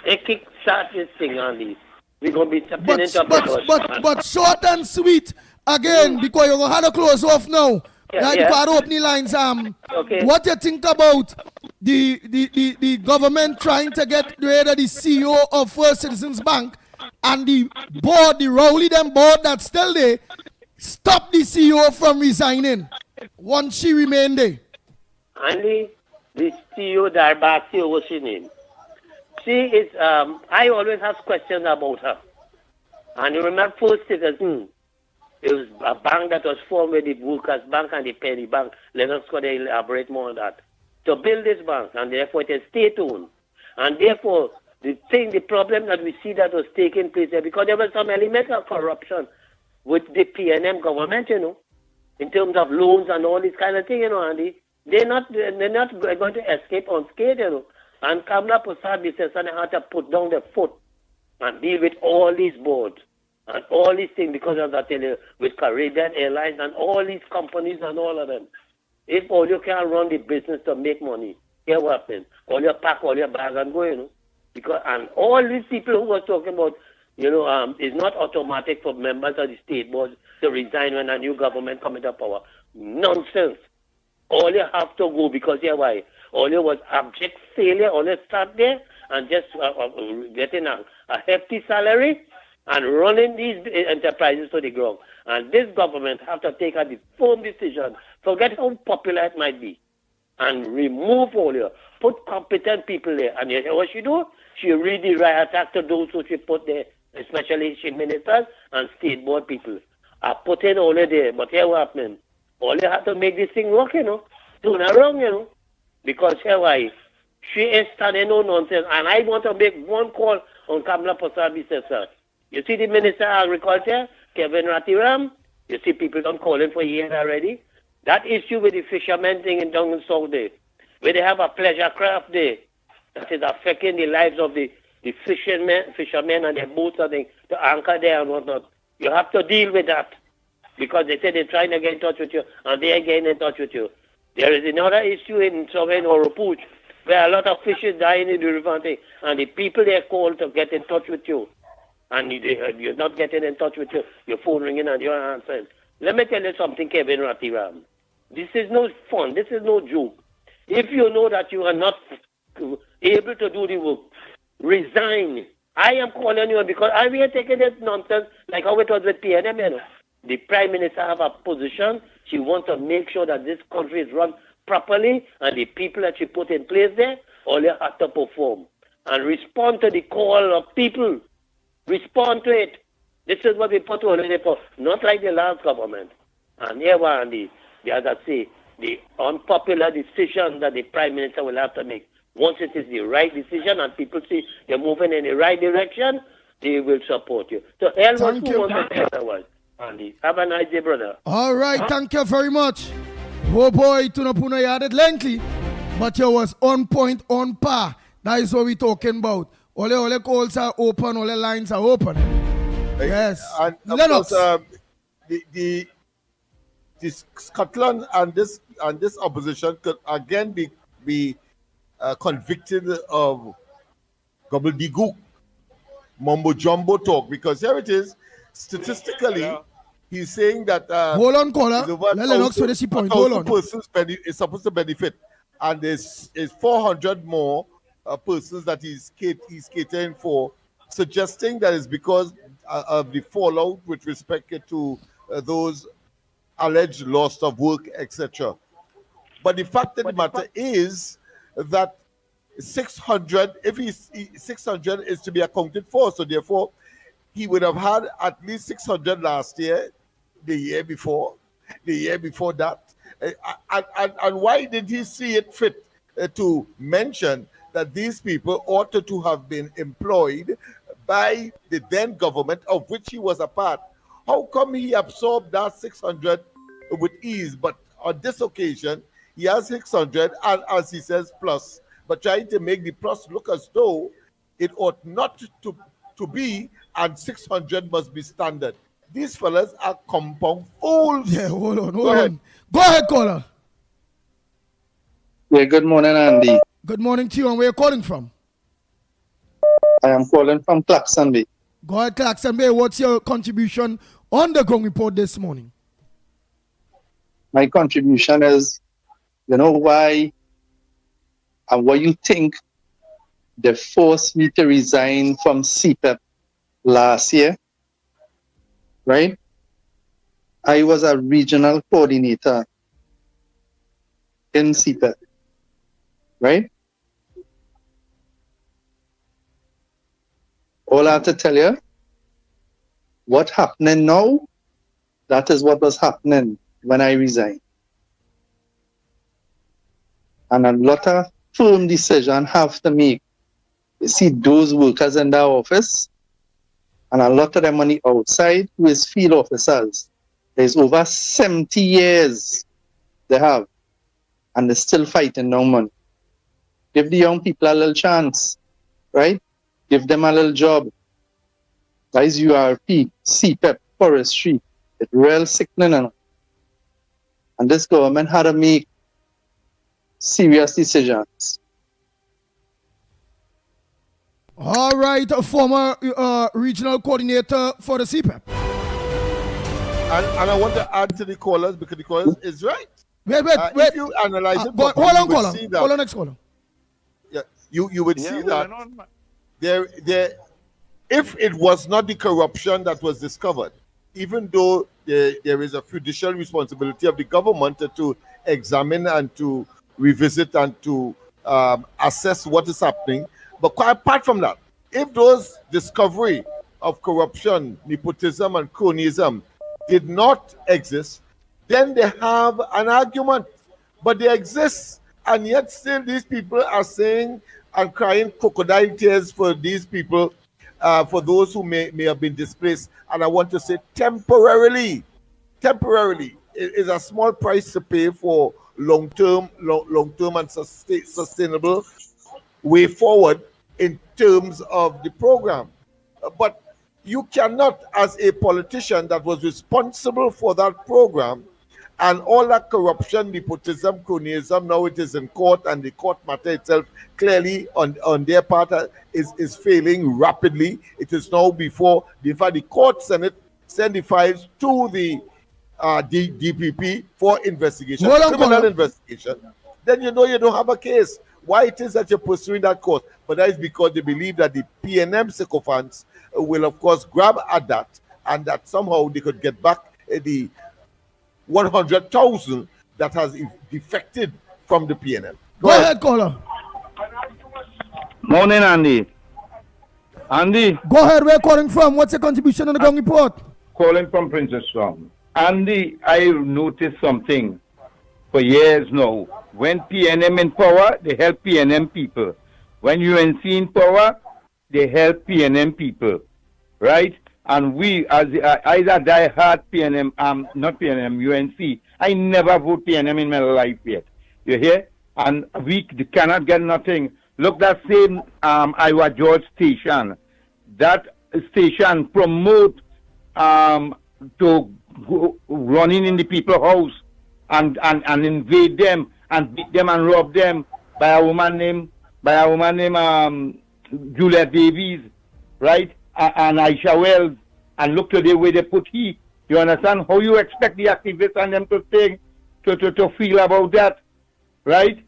they kick start this thing on this, we're going to be tapping into but short and sweet, again, because you're going to have to close off now. Because opening lines, okay. What do you think about the government trying to get rid of the CEO of First Citizens Bank and the board, the Rowley them board that's still there, stop the CEO from resigning once she remained there? Only the CEO Darbasi, what's her name? She is, I always have questions about her. And you remember First Citizens, it was a bank that was formed with the Workers' Bank and the Penny Bank. Lennox could elaborate more on that. To build this bank, and therefore it is state-owned. And therefore, the problem that we see that was taking place there, because there was some element of corruption with the PNM government, in terms of loans and all this kind of thing, Andy. They're not going to escape unscathed, And Kamala Prasad says they had to put down their foot and deal with all these boards and all these things because of that, with Caribbean Airlines and all these companies and all of them. If all you can run the business to make money, here what happens? All you pack all your bags and go, Because and all these people who were talking about, it's not automatic for members of the state board to resign when a new government comes into power. Nonsense. All you have to go because why? All you was abject failure. All you start there and just getting a hefty salary and running these enterprises to the ground. And this government have to take a firm decision. Forget how popular it might be. And remove all your, put competent people there. And you know what she do? She really riot act to those who she put there, especially she ministers and state board people. I put in all there, but here what happening? All you have to make this thing work, Turn around, Because here why? She is standing no nonsense. And I want to make one call on Kamala Prasad, sir. You see the Minister of Agriculture, Kevin Ratiram? You see people don't calling for years already? That issue with the fishermen thing in down in South Day, where they have a pleasure craft day that is affecting the lives of the fishermen and their boats and things to anchor there and whatnot. You have to deal with that because they say they're trying to get in touch with you and they are getting in touch with you. There is another issue in Southern or Pooch where a lot of fish is dying in the river and the people they are called to get in touch with you and you're not getting in touch with you, your phone ringing and you're answering. Let me tell you something, Kevin Ratiram. This is no fun. This is no joke. If you know that you are not able to do the work, resign. I am calling you because I will taking this nonsense like how it was with PNM. The Prime Minister have a position. She wants to make sure that this country is run properly and the people that she put in place there, all you have to perform. And respond to the call of people. Respond to it. This is what we put on it for. Not like the last government. And here one the other say, the unpopular decision that the Prime Minister will have to make. Once it is the right decision and people see you're moving in the right direction, they will support you. So hell was who wants to say otherwise. Andy, have a nice day, brother. All right, thank you very much. Oh boy, Tunapuna, you had it lengthy, but you was on point, on par. That is what we're talking about. All the calls are open, all the lines are open. Yes. And Lennox. The Scotland and this opposition could again be convicted of gobbledygook, mumbo jumbo talk, because here it is. Statistically, he's saying that hold on, caller. Let Lennox finish the point. Hold on. Persons is supposed to benefit, and there's 400 more persons that he's catering for, suggesting that it's because of the fallout with respect to those alleged loss of work, etc. But the fact of the matter is that 600, if 600 is to be accounted for, so therefore he would have had at least 600 last year, the year before that. And why did he see it fit to mention that these people ought to have been employed by the then government of which he was a part? How come he absorbed that 600 with ease, but on this occasion he has 600 and, as he says, plus, but trying to make the plus look as though it ought not to be, and 600 must be standard. These fellas are compound fools. Yeah, hold on. Go ahead, caller. Yeah, good morning, Andy. Good morning to you, and where are you calling from? I am calling from Clarkson Bay. Go ahead, Clarkson Bay. What's your contribution on the ground report this morning? My contribution is, why and what you think they forced me to resign from CPEP last year, right? I was a regional coordinator in CPEP, right? All I have to tell you, what's happening now, that is what was happening when I resigned. And a lot of firm decisions have to make. You see those workers in the office, and a lot of them on the outside who is field officers. There's over 70 years they have, and they're still fighting no money. Give the young people a little chance, right? Give them a little job. That is URP, CPEP, forestry. It's real sickening. And this government had to make serious decisions. All right, a former regional coordinator for the CPEP. And I want to add to the callers because the callers is right. Wait. If you analyze it, Hold on, caller. Hold on, next caller. Yeah, you would see that there if it was not the corruption that was discovered, even though there is a judicial responsibility of the government to examine and to revisit and to assess what is happening, but quite apart from that, if those discovery of corruption, nepotism, and cronyism did not exist, then they have an argument. But they exist, and yet still these people are saying and crying crocodile tears for these people, for those who may have been displaced. And I want to say temporarily, it is a small price to pay for long-term and sustainable way forward in terms of the program. But you cannot, as a politician that was responsible for that program and all that corruption, nepotism, cronyism, now it is in court, and the court matter itself clearly on their part is failing rapidly. It is now before, in fact, the court send the files to the DPP for investigation, criminal investigation. Then you know you don't have a case. Why it is that you're pursuing that course? But that is because they believe that the PNM sycophants will, of course, grab at that, and that somehow they could get back the 100,000 that has defected from the PNM. Go ahead, caller. Morning, Andy. Andy. Go ahead. Where calling from? What's your contribution on the ground report? Calling from Princess Farm. Andy, I noticed something for years now. When PNM in power, they help PNM people. When UNC in power, they help PNM people, right? And we, as either die-hard PNM, not PNM, UNC, I never vote PNM in my life yet. You hear? And we cannot get nothing. Look, that same Iowa George station, that station promote to go running in the people's house and invade them and beat them and rob them by a woman named Juliet Davies, right? And Aisha Wells, and look to the way they put heat. You understand how you expect the activists and them to think, to feel about that, right?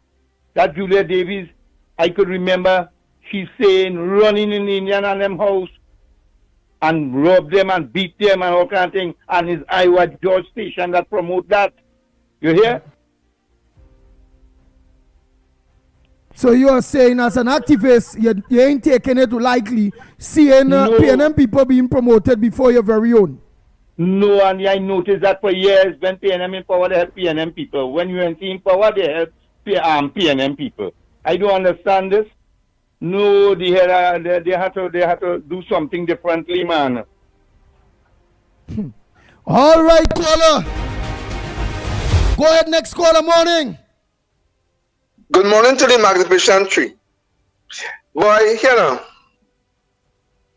That Juliet Davies, I could remember she saying running in the Indian and them house and rob them and beat them and all kind of thing, and it's Iowa George station that promote that. You hear? So you are saying as an activist, you ain't taking it likely seeing PNM people being promoted before your very own? No, and I noticed that for years. When PNM in power, they help PNM people. When UNC in power, they help PNM people. I don't understand this. No, they have to do something differently, man. All right, caller. Go ahead, next caller. Morning. Good morning to the Magnificent Tree. Boy, you know,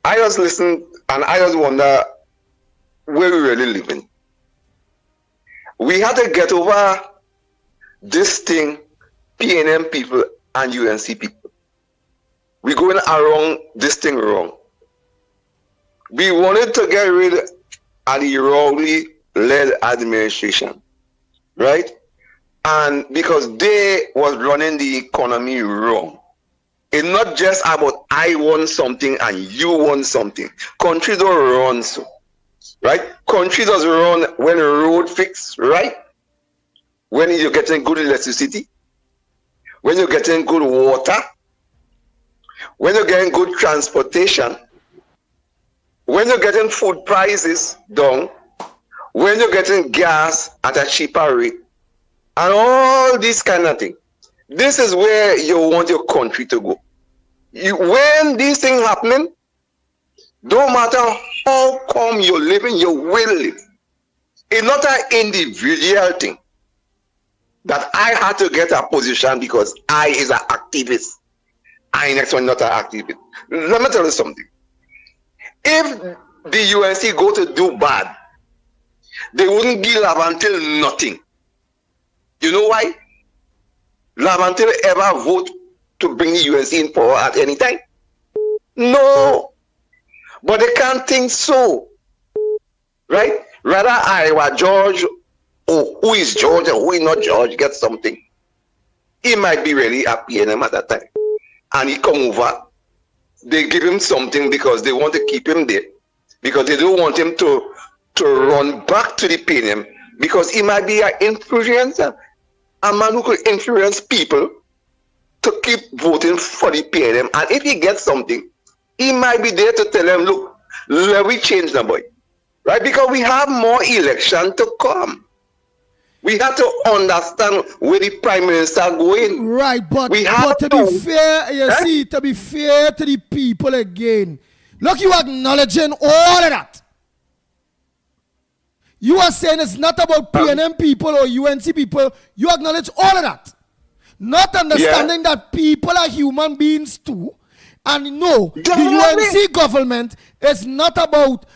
I just listen and I just wonder where we really living. We had to get over this thing, PNM people and UNC people. We're going around this thing wrong. We wanted to get rid of the wrongly led administration, right? And because they was running the economy wrong. It's not just about I want something and you want something. Country don't run so, right? Country does run when road fix, right? When you're getting good electricity, when you're getting good water, when you're getting good transportation, when you're getting food prices down, when you're getting gas at a cheaper rate, and all this kind of thing. This is where you want your country to go. When these things happening, don't matter how come you're living, you will live. It's not an individual thing that I had to get a position because I is an activist. I next one not an activist. Let me tell you something. If the UNC go to do bad, they wouldn't give until nothing. You know why? Lavantil ever vote to bring the UNC in power at any time. No. But they can't think so. Right? Rather Iowa George, oh, who is George and who is not George, get something. He might be really happy in him at that time. And he come over. They give him something because they want to keep him there. Because they don't want him to run back to the PNM. Because he might be an influencer. A man who could influence people to keep voting for the PNM. And if he gets something, he might be there to tell them, look, let me change the boy. Right? Because we have more election to come. We have to understand where the Prime Minister going. Right, but to be fair, to be fair to the people again, look, you acknowledging all of that. You are saying it's not about PNM people or UNC people. You acknowledge all of that. Not understanding that people are human beings too. And no, the UNC government is not about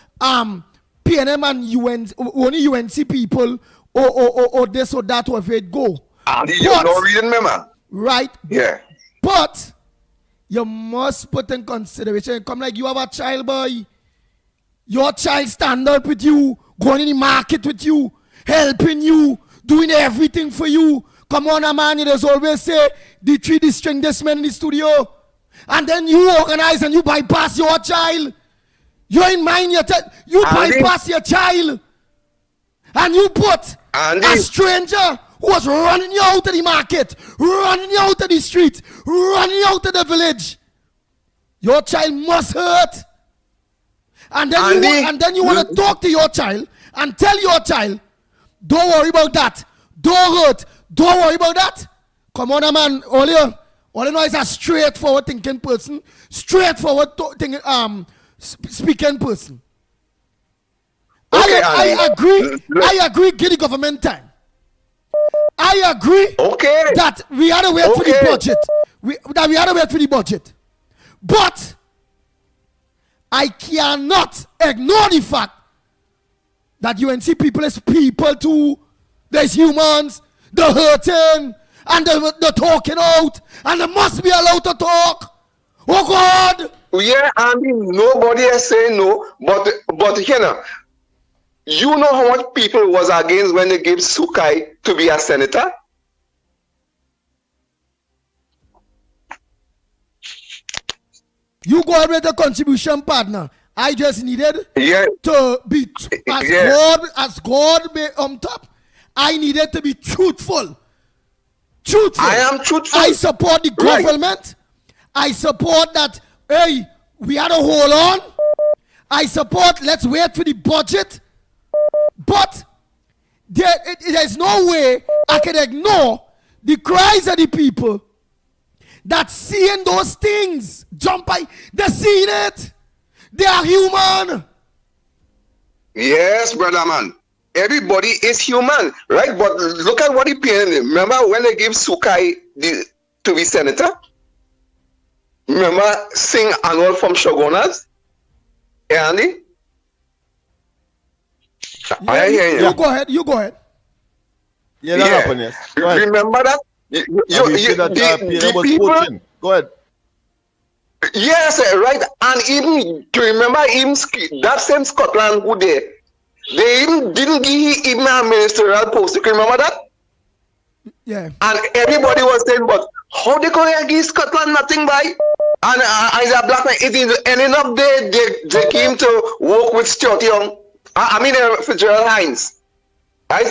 PNM and only UNC people or this or that, wherever it go. You're not reading, memo. Right? Yeah. But you must put in consideration. Come like you have a child, boy. Your child stand up with you, going in the market with you, helping you, doing everything for you. Come on, a man, you just always say, the string this man in the studio. And then you organize and you bypass your child. You're in mind, you bypass your child. And you put a stranger who was running you out of the market, running you out of the street, running you out of the village. Your child must hurt. And then you want to talk to your child and tell your child, don't worry about that. Don't hurt. Don't worry about that. Come on, man. All you know is a straightforward thinking person, straightforward speaking person. Okay, I agree, give the government time. I agree that we had to wait for the budget. That we had to wait for the budget. But I cannot ignore the fact that UNC people is people too. There's humans, the hurting, and the talking out, and they must be allowed to talk. Oh God! Yeah, I mean, nobody is saying no, but you know how much people was against when they gave Sukai to be a senator? You go ahead with the contribution, partner. I just needed to be as God be on top. I needed to be truthful. I am truthful. I support the government. I support that, hey, we had to hold on. I support, let's wait for the budget. But there's no way I can ignore the cries of the people that seeing those things jump by. They're seeing it. They are human. Yes, brother man. Everybody is human, right? But look at what he paid. Remember when they gave Sukai to be senator? Remember Singh Anwar from Shogunas? Andy? Yeah, you go ahead. You go ahead. Yeah, that happened, yes. Go ahead. Remember that? The people, go ahead. Yes, right. And even to remember him, that same Scotland who they even didn't give him a ministerial post. You can remember that? Yeah. And everybody was saying, but how they going to give Scotland nothing by? And as a black man, it is ending up they came to work with Stuart Young. Fitzgerald Hines, right?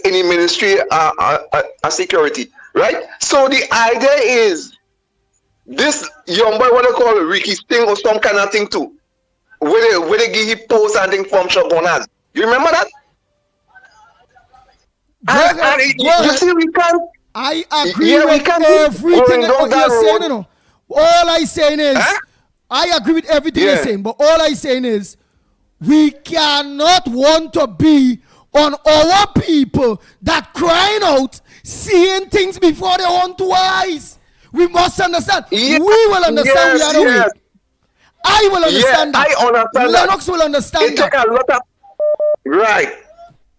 In the ministry of security, right? So the idea is this young boy, what they call Ricky Sting or some kind of thing too, where they give him post and thing from Shogunas. You remember that? You see, we can't. I agree with everything that you're saying. You know. All I'm saying is, I agree with everything you're saying, but all I'm saying is, we cannot want to be on our people that crying out, seeing things before their own two eyes. We must understand. We will understand we are the way. I will understand that. I understand Lennox will understand that. Take a lot of, right.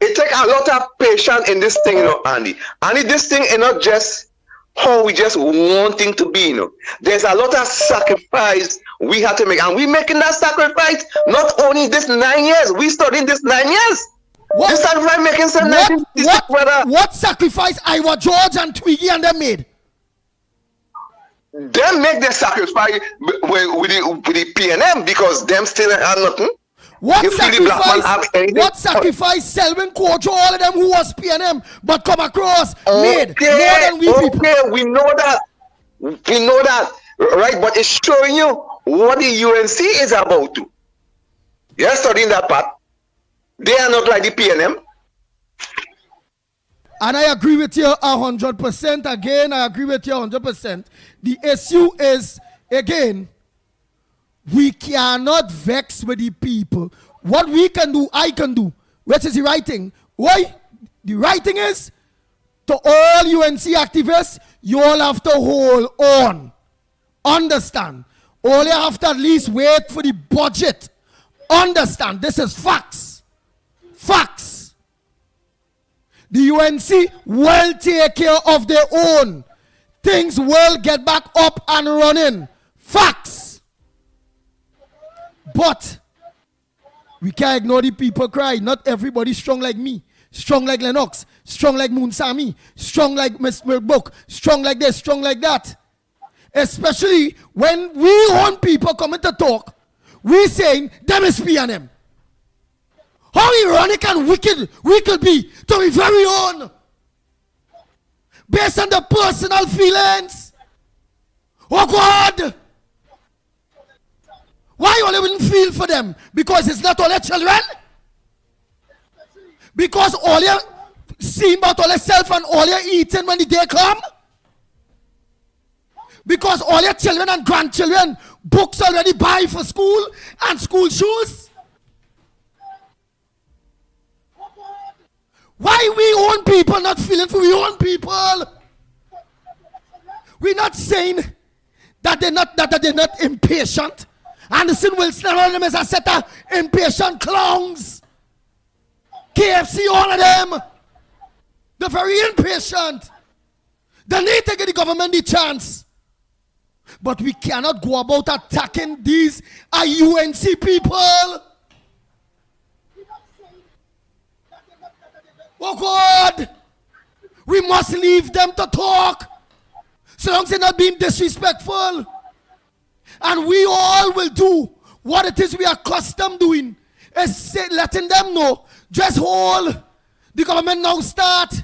It takes a lot of patience in this thing, Andy. Andy, this thing is not just how we just wanting to be, There's a lot of sacrifice we had to make, and we making that sacrifice. Not only this 9 years, we studying this 9 years. What? This sacrifice making some what sacrifice Iowa George and Twiggy and them made? Them make the sacrifice with the PNM because them still have nothing. What sacrifice Selwyn Kojo, all of them who was PNM but come across made more than we people. Okay, we know that. We know that. Right, but it's showing you what the UNC is about to. You're studying that part. They are not like the PNM. And I agree with you 100%. Again, I agree with you 100%. The issue is, again, we cannot vex with the people. What we can do, I can do. Which is the right thing. Why? The right thing is, to all UNC activists, you all have to hold on. Understand. All you have to at least wait for the budget. Understand. This is facts. Facts. The UNC will take care of their own. Things will get back up and running. Facts. But we can't ignore the people cry. Not everybody strong like me. Strong like Lennox. Strong like Moon Sami. Strong like Miss Milbook. Strong like this. Strong like that. Especially when we own people coming to talk. We saying them is PNM. How ironic and wicked we could be to be very own. Based on the personal feelings. Oh God. Why you only wouldn't feel for them? Because it's not all their children? Because all you see about all yourself and all you're eating when the day come? Because all your children and grandchildren books already buy for school and school shoes? Why we own people not feeling for we own people? We're not saying that they're not impatient. Anderson Wilson and all of them is a set of impatient clowns. KFC, all of them. They're very impatient. They need to give the government the chance. But we cannot go about attacking these UNC people. Oh God. We must leave them to talk. So long as they're not being disrespectful. And we all will do what it is we are accustomed doing. Is letting them know. Just hold. The government now start.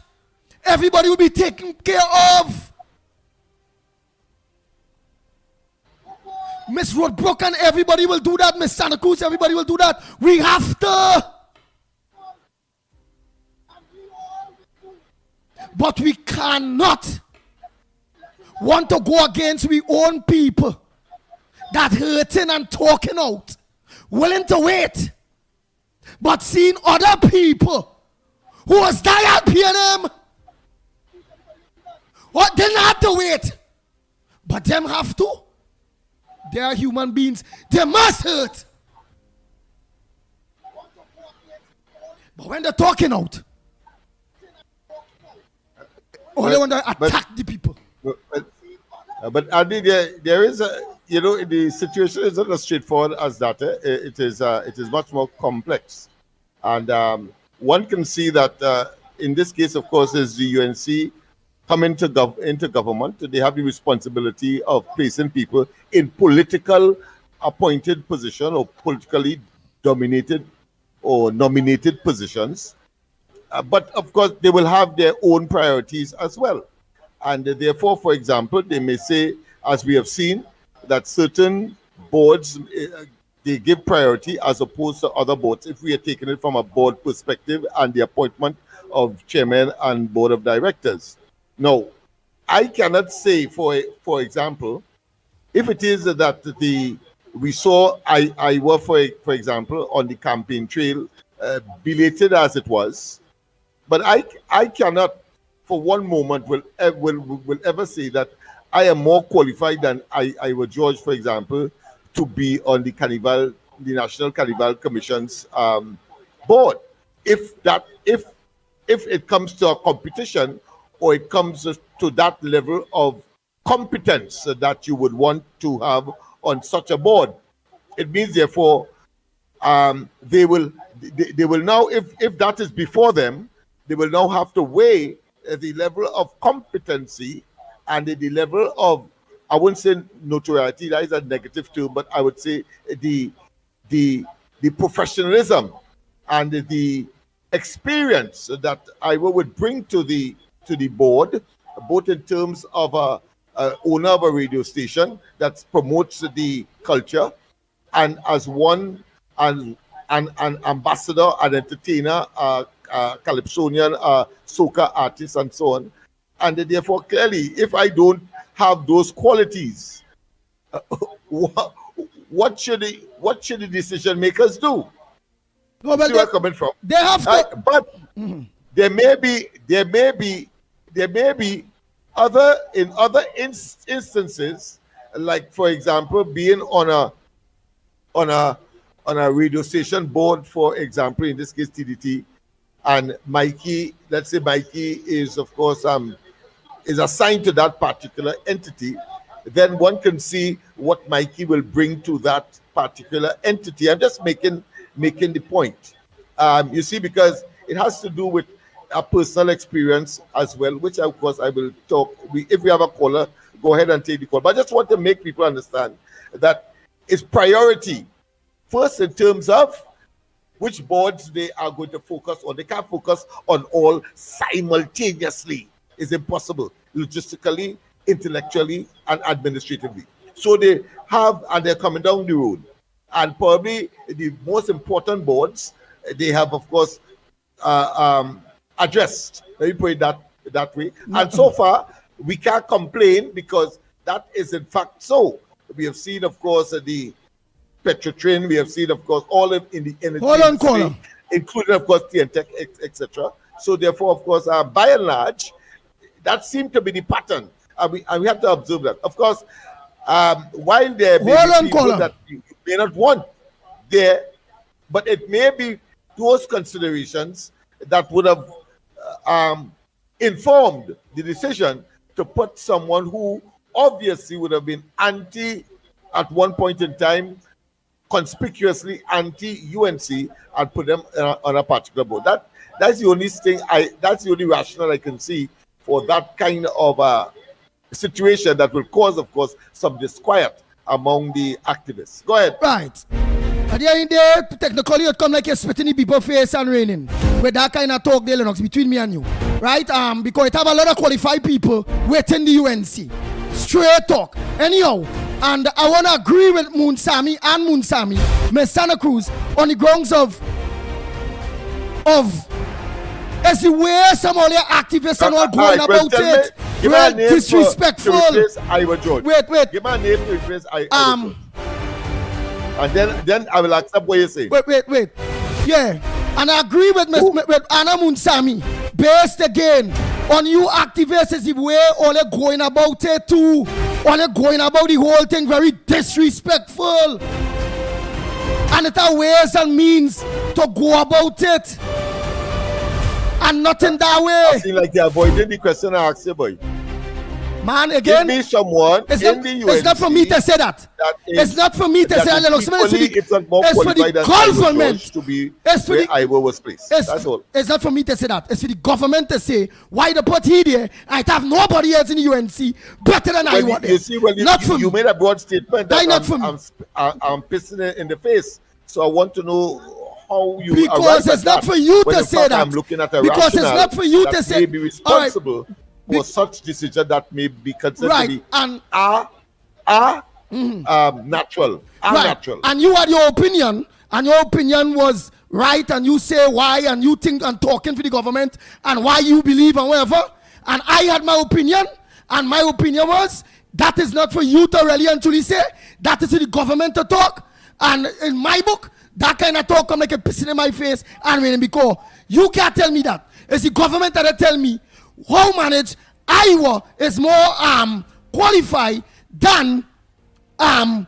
Everybody will be taken care of. Miss Roadbrook and everybody will do that. Miss Santa Cruz, everybody will do that. We have to. But we cannot want to go against we own people that hurting and talking out, willing to wait, but seeing other people who was died PNM, what didn't have to wait, but them have to. They are human beings. They must hurt. But when they're talking out, all they want to attack the people. But Andy, there is a, the situation is not as straightforward as that. It is much more complex, and one can see that in this case, of course, is the UNC come into government. They have the responsibility of placing people in political appointed position or politically dominated or nominated positions. But of course, they will have their own priorities as well. And therefore, for example, they may say, as we have seen, that certain boards, they give priority as opposed to other boards, if we are taking it from a board perspective and the appointment of chairman and board of directors. Now, I cannot say, for example, if it is that we saw Iowa, for example, on the campaign trail, belated as it was, but I cannot for one moment will ever say that I am more qualified than Iowa George, for example, to be on the National Carnival Commission's board. If it comes to a competition or it comes to that level of competence that you would want to have on such a board. It means, therefore, they will now, if that is before them, they will now have to weigh the level of competency and the level of, I wouldn't say notoriety, that is a negative term, but I would say the professionalism and the experience that Iowa would bring to the board, both in terms of a owner of a radio station that promotes the culture, and as an ambassador, an entertainer, calypsonian, soca artist, and so on. And therefore, clearly, if I don't have those qualities, what should the decision makers do? No, but see where I'm coming from. They have to. But there may be other instances, like for example, being on a radio station board, for example, in this case TDT, and Mickie, let's say Mickie is of course is assigned to that particular entity, then one can see what Mickie will bring to that particular entity. I'm just making the point. You see, because it has to do with a personal experience as well, which of course I will talk. If we have a caller, go ahead and take the call. But I just want to make people understand that it's priority first in terms of which boards they are going to focus on. They can't focus on all simultaneously. It's impossible, logistically, intellectually, and administratively. So they have, and they're coming down the road. And probably the most important boards, they have, of course, addressed. Let me put it that way. And so far, we can't complain because that is in fact so. We have seen, of course, the Petrotrain. We have seen, of course, all in the energy industry, including, of course, TNTech, etc. So therefore, of course, by and large, that seemed to be the pattern. And we have to observe that. Of course, while there may be people that you may not want there, but it may be those considerations that would have informed the decision to put someone who obviously would have been anti at one point in time, conspicuously anti-UNC, and put them on a particular board. That's the only thing that's the only rationale I can see for that kind of situation that will cause, of course, some disquiet among the activists. Go ahead. Right. At the end of the day, technically, it come like you're spitting in people's face and raining. With that kind of talk there, Lennox, between me and you. Right? Because it have a lot of qualified people waiting the UNC. Straight talk. Anyhow, and I want to agree with Moonsami, Miss Santa Cruz, on the grounds of as the way some of the activists are all going about it. Well, disrespectful. Wait. Give me a name to replace Iowa and then I will accept what you say. Wait. Yeah. And I agree with Anna Moonsami. Based again on you activists as the way all they're going about it too. All they're going about the whole thing very disrespectful. And it are ways and means to go about it. And not in that way. I feel like you're avoiding the question I asked you, boy. Man, again, give me someone in the UNC. It's not for me to say that. It's not for me to say that. It's for the government to be where Iowa was placed. That's all. It's not for me to say that. It's for the government to say why the put he there. I have nobody else in the UNC better than Iowa. You see, you made a broad statement that I'm pissing it in the face. So I want to know how you. Because it's not for you to say that. I'm looking at a because it's not for you to say. May be responsible. For such decision that may be considered to be natural. Natural. And you had your opinion, and your opinion was right, and you say why, and you think and talking for the government, and why you believe and whatever. And I had my opinion, and my opinion was that is not for you to really and truly say. That is for the government to talk. And in my book, that kind of talk come like a pissing in my face, and really because you can't tell me that. It's the government that tell me how manage Iowa is more qualified than other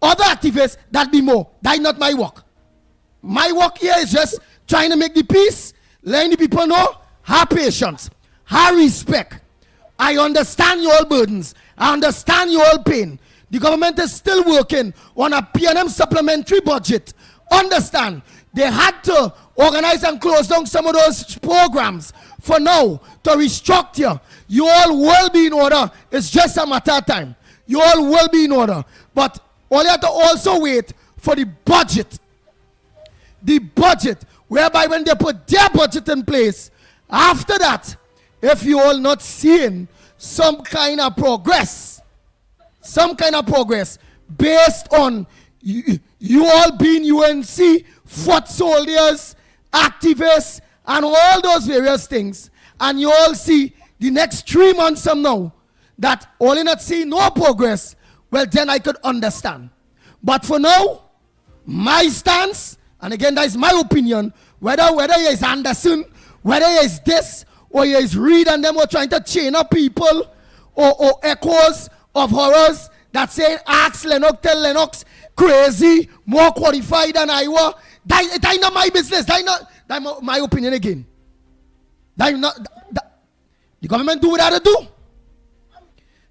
activists that be more. That is not my work. My work here is just trying to make the peace, letting the people know, have patience, have respect. I understand your burdens. I understand your pain. The government is still working on a PNM supplementary budget. Understand? They had to organize and close down some of those programs for now to restructure. You all will be in order. It's just a matter of time. You all will be in order. But all you have to also wait for the budget. The budget, whereby when they put their budget in place, after that, if you all not seeing some kind of progress based on you all being UNC, foot soldiers, activists, and all those various things, and you all see the next 3 months from now that all you not see no progress, well then I could understand. But for now, my stance, and again that is my opinion, whether it is Anderson, whether it is this, or it is Reed and them who are trying to chain up people, or echoes of horrors that say ask Lennox, tell Lennox, crazy, more qualified than I were. That not my business. That my opinion again. The government do what they do.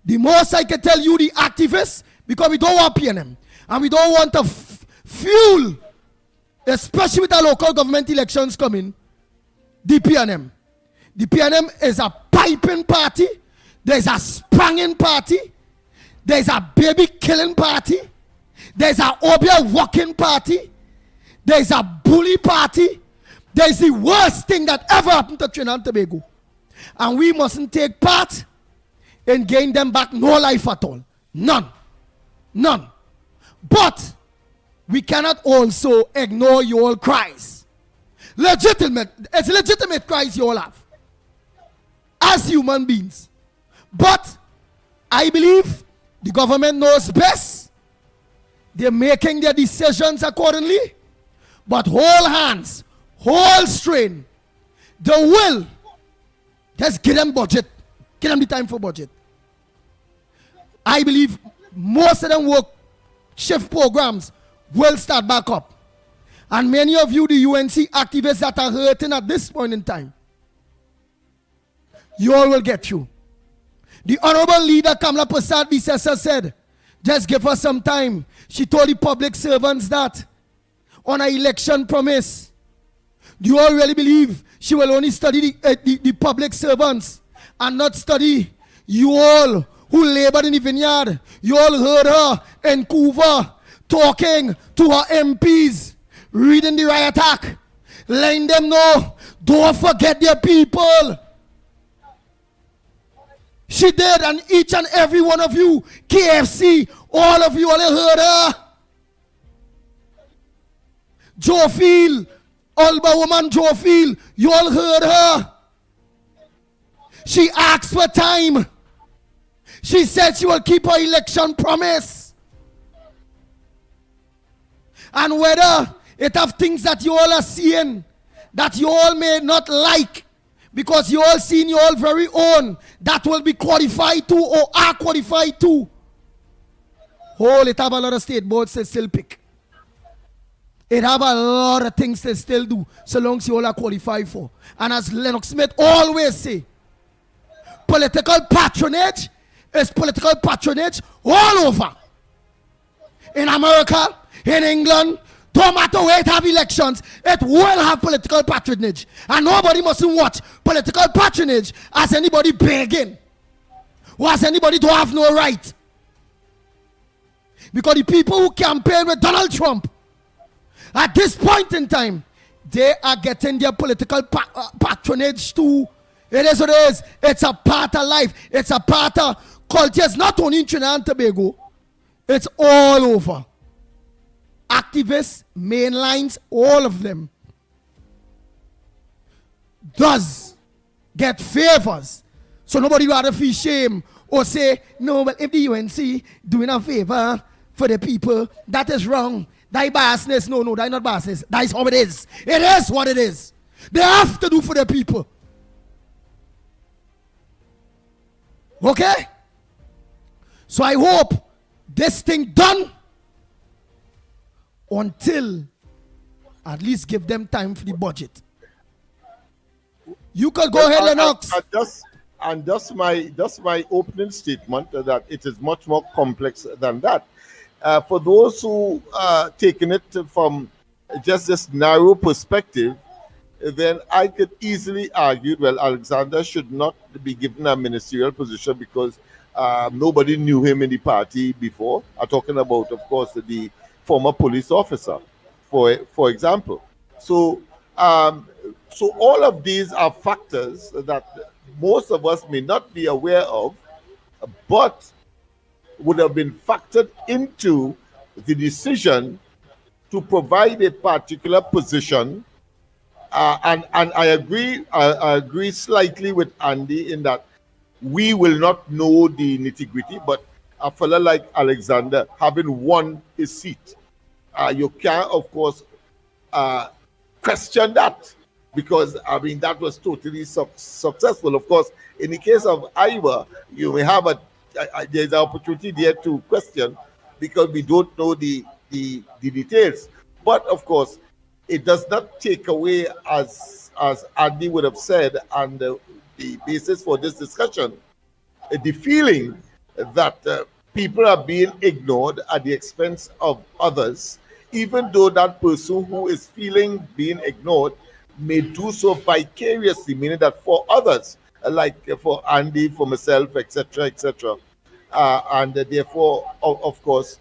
The most I can tell you, the activists, because we don't want PNM. And we don't want to fuel, especially with the local government elections coming, the PNM. The PNM is a piping party. There's a spranging party. There's a baby killing party. There's a obia walking party. There's a bully party. There's the worst thing that ever happened to Trinidad and Tobago. And we mustn't take part in getting them back no life at all. None. None. But we cannot also ignore your cries. It's legitimate cries you all have. As human beings. But I believe the government knows best. They're making their decisions accordingly. But whole hands, whole strain, the will, just give them budget. Give them the time for budget. I believe most of them work shift programs will start back up. And many of you, the UNC activists that are hurting at this point in time, you all will get through. The Honorable Leader Kamala Prasad Bisesa said, just give her some time. She told the public servants that on an election promise. Do you all really believe she will only study the public servants and not study you all who labored in the vineyard? You all heard her in Couva talking to her MPs, reading the riot act, letting them know, don't forget their people. She did, and each and every one of you, KFC, all of you all heard her. Joe Field, Alba woman Joe Field, you all heard her. She asked for time. She said she will keep her election promise. And whether it have things that you all are seeing that you all may not like, because you all seen your all very own that will be qualified to or are qualified to. Whole it have a lot of state boards to still pick. It have a lot of things to still do so long as you all are qualified for. And as Lennox Smith always say, political patronage is political patronage all over. In America, in England, don't matter where it have elections, it will have political patronage. And nobody mustn't watch political patronage as anybody begging. Or as anybody to have no right. Because the people who campaign with Donald Trump, at this point in time, they are getting their political patronage too. It is what it is. It's a part of life. It's a part of culture. It's not only in Trinidad and Tobago. It's all over. Activists, mainlines, all of them does get favors. So nobody rather feel shame or say, no, but if the UNC doing a favor for the people, that is wrong. That biasness. No, that is not biasness. That is how it is. It is what it is. They have to do for the people. Okay? So I hope this thing done until at least give them time for the budget. You could go ahead, Lennox. and that's my opening statement that it is much more complex than that. For those who are taking it from just this narrow perspective, then I could easily argue, well, Alexander should not be given a ministerial position because nobody knew him in the party before. I'm talking about, of course, the former police officer, for example. So, so all of these are factors that most of us may not be aware of, but would have been factored into the decision to provide a particular position. And I agree slightly with Andy in that we will not know the nitty-gritty, but a fella like Alexander having won his seat, you can, of course, question that, because I mean that was totally successful. Of course, in the case of Iowa, you may have there's an opportunity there to question because we don't know the details. But of course, it does not take away, as Andy would have said, and the basis for this discussion, the feeling that people are being ignored at the expense of others, even though that person who is feeling being ignored may do so vicariously, meaning that for others, like for Andy, for myself, etc., etc., and therefore, of course,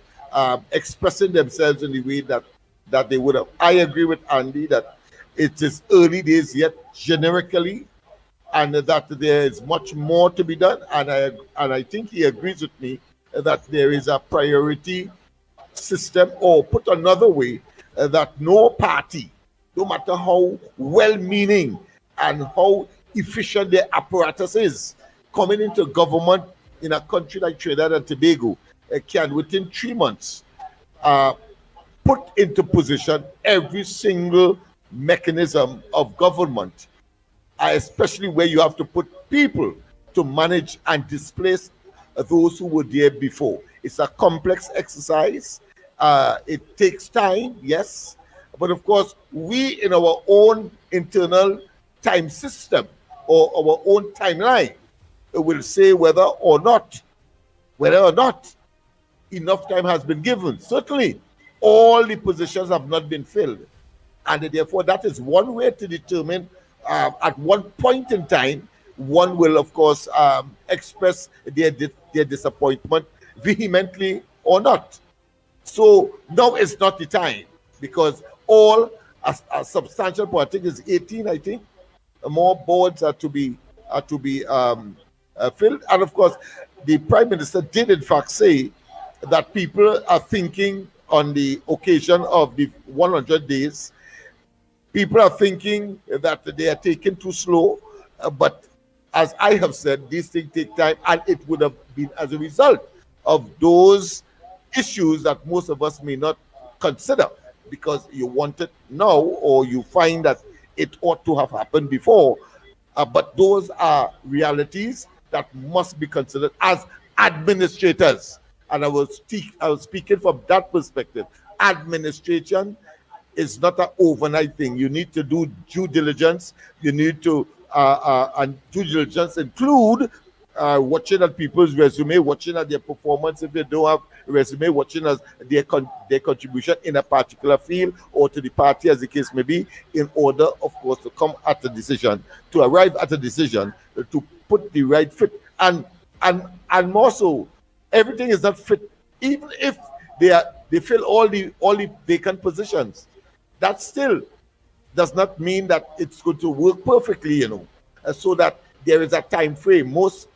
expressing themselves in the way that they would have. I agree with Andy that it is early days yet generically, and that there is much more to be done. And I think he agrees with me that there is a priority system, or put another way, that no party, no matter how well-meaning and how efficient their apparatus is, coming into government in a country like Trinidad and Tobago, can within 3 months put into position every single mechanism of government, especially where you have to put people to manage and displace those who were there before. It's a complex exercise. It takes time, yes, but of course, we in our own internal time system or our own timeline will say whether or not enough time has been given. Certainly, all the positions have not been filled, and therefore that is one way to determine at one point in time one will of course express their disappointment vehemently or not. So now is not the time, because all a substantial part, I think is 18, I think more boards are to be filled. And of course the Prime Minister did in fact say that people are thinking on the occasion of the 100 days, people are thinking that they are taking too slow, but as I have said, these things take time, and it would have been as a result of those issues that most of us may not consider because you want it now, or you find that it ought to have happened before. But those are realities that must be considered as administrators. And I was speaking from that perspective. Administration is not an overnight thing. You need to do due diligence. You need to, and due diligence include watching at people's resume, watching at their performance if they don't have a resume, watching at their contribution in a particular field or to the party, as the case may be, in order, of course, to come at a decision, to arrive at a decision, to put the right fit. And more so, everything is not fit, even if they fill all the vacant positions. That still does not mean that it's going to work perfectly, so that there is a time frame. Most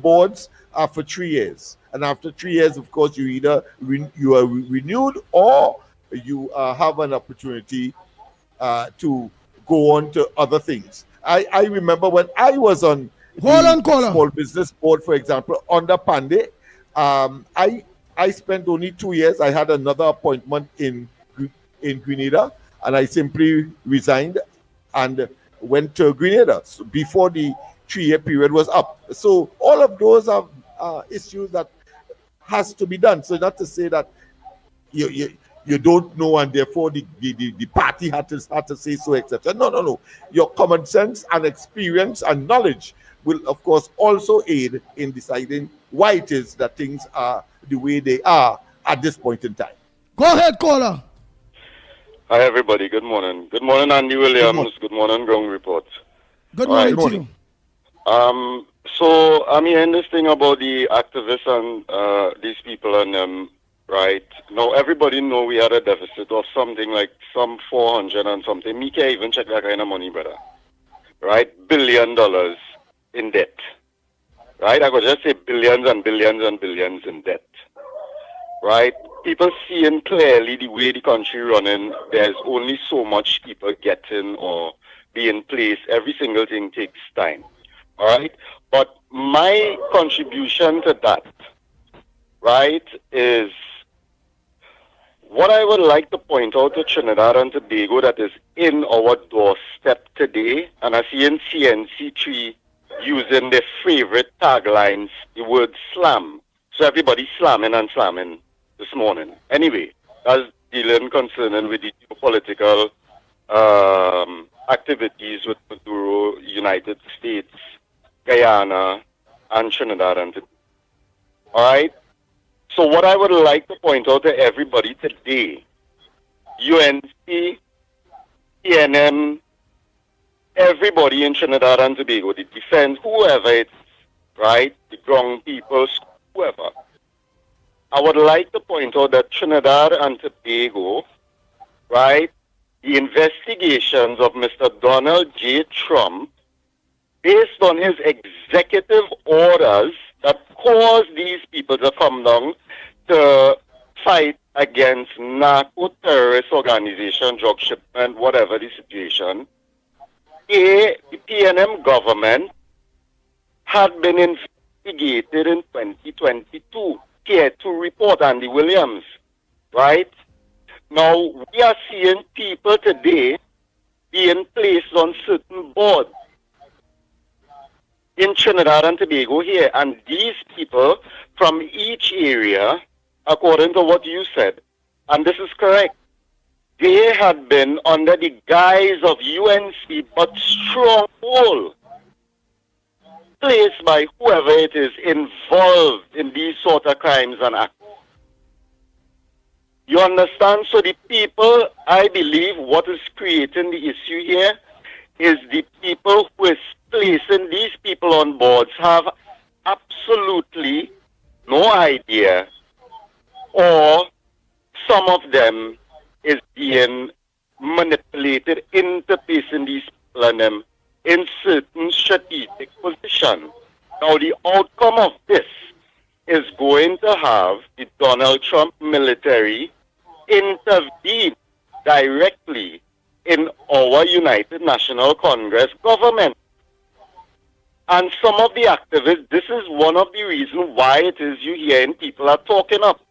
boards are for 3 years, and after 3 years, of course, you either you are renewed or you have an opportunity to go on to other things. I remember when I was on the small business board, for example, under Pandey. I spent only 2 years. I had another appointment in Grenada, and I simply resigned and went to Grenada before the 3-year period was up. So all of those are issues that has to be done. So not to say that you don't know, and therefore the party had to say so, etc. No. Your common sense and experience and knowledge will, of course, also aid in deciding why it is that things are the way they are at this point in time. Go ahead, caller. Hi, everybody. Good morning. Good morning, Andy Williams. Good morning, Ground Report. Good morning to you. So I'm hearing this thing about the activists and these people and right now. Everybody know we had a deficit of something like some 400 and something. Me can't even check that kind of money, brother. Right, $1 billion in debt. Right, I could just say billions and billions and billions in debt. Right, people seeing clearly the way the country running. There's only so much people getting or being placed. Every single thing takes time. All right, but my contribution to that, right, is what I would like to point out to Trinidad and Tobago that is in our doorstep today, and I see in CNC3 using their favorite taglines, the word slam. So everybody's slamming and slamming this morning. Anyway, that's dealing concerning with the geopolitical activities with Maduro, United States, Guyana, and Trinidad and Tobago. All right? So what I would like to point out to everybody today, UNC, PNM, everybody in Trinidad and Tobago, the defense, whoever it's, right, the ground people, whoever, I would like to point out that Trinidad and Tobago, right, the investigations of Mr. Donald J. Trump, based on his executive orders that caused these people to come down to fight against narco-terrorist organization, drug shipment, whatever the situation, the PNM government had been investigated in 2022. Care to report, Andy Williams, right? Now, we are seeing people today being placed on certain boards in Trinidad and Tobago here, and these people from each area, according to what you said, and this is correct, they had been under the guise of UNC, but stronghold placed by whoever it is involved in these sort of crimes and acts. You understand? So the people, I believe, what is creating the issue here is the people who is placing these people on boards have absolutely no idea, or some of them is being manipulated into placing these people on them in certain strategic position. Now the outcome of this is going to have the Donald Trump military intervene directly in our United National Congress government. And some of the activists, this is one of the reasons why it is you hearing people are talking up.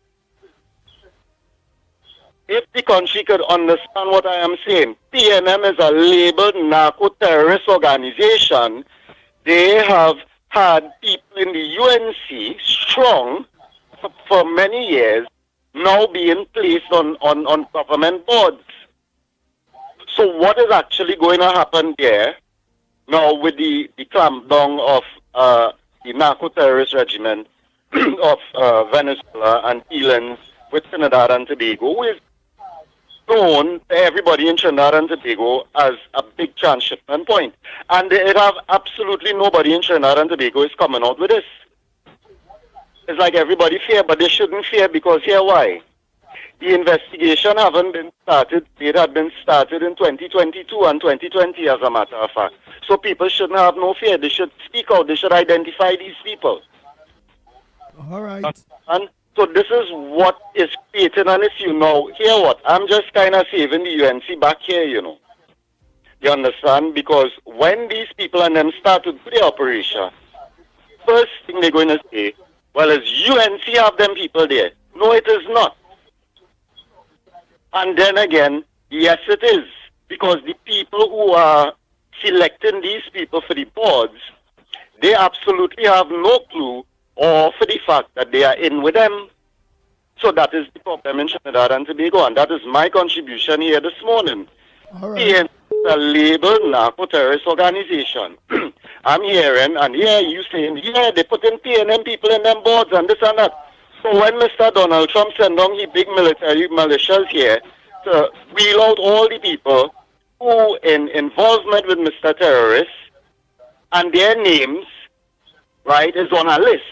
If the country could understand what I am saying, PNM is a labeled narco-terrorist organization. They have had people in the UNC strong for many years, now being placed on government boards. So what is actually going to happen there now with the clampdown of the narco-terrorist regiment of Venezuela and dealings with Trinidad and Tobago, who is known to everybody in Trinidad and Tobago as a big transshipment point. And they have absolutely nobody in Trinidad and Tobago is coming out with this. It's like everybody fear, but they shouldn't fear, because here why? The investigation haven't been started. It had been started in 2022 and 2020, as a matter of fact. So people shouldn't have no fear. They should speak out. They should identify these people. All right. And so this is what is creating an issue now. Hear what? I'm just kind of saving the UNC back here, you know. You understand? Because when these people and them start to do the operation, first thing they're going to say, well, is UNC have them people there? No, it is not. And then again, yes, it is. Because the people who are selecting these people for the boards, they absolutely have no clue or for the fact that they are in with them. So that is the problem in Trinidad and Tobago, and that is my contribution here this morning. All right. PNM is a labeled narco-terrorist organization. I'm hearing, and here you saying, yeah, they put in PNM people in them boards and this and that. So when Mr. Donald Trump sent down his big military militias here to wheel out all the people who in involvement with Mr. Terrorist, and their names, right, is on a list.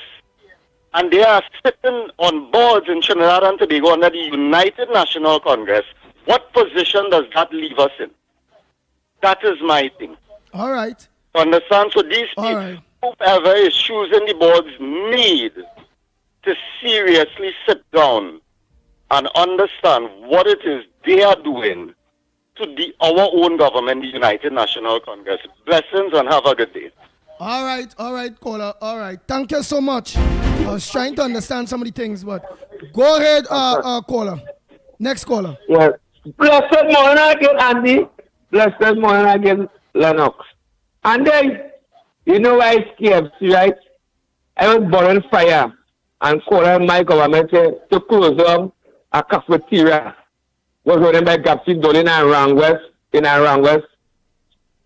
And they are sitting on boards in Trinidad and Tobago under the United National Congress. What position does that leave us in? That is my thing. All right. Understand? So these people, whoever is choosing the boards, need to seriously sit down and understand what it is they are doing to our own government, the United National Congress. Blessings and have a good day. All right, caller. All right. Thank you so much. I was trying to understand some of the things, but go ahead, caller. Next caller. Yes. Blessed morning again, Andy. Blessed morning again, Lennox. And then, you know why it's KFC, right? I was burning fire and calling my government to close down a cafeteria. Was running by Gapsi Dolin and Rangwest, in Rangwest.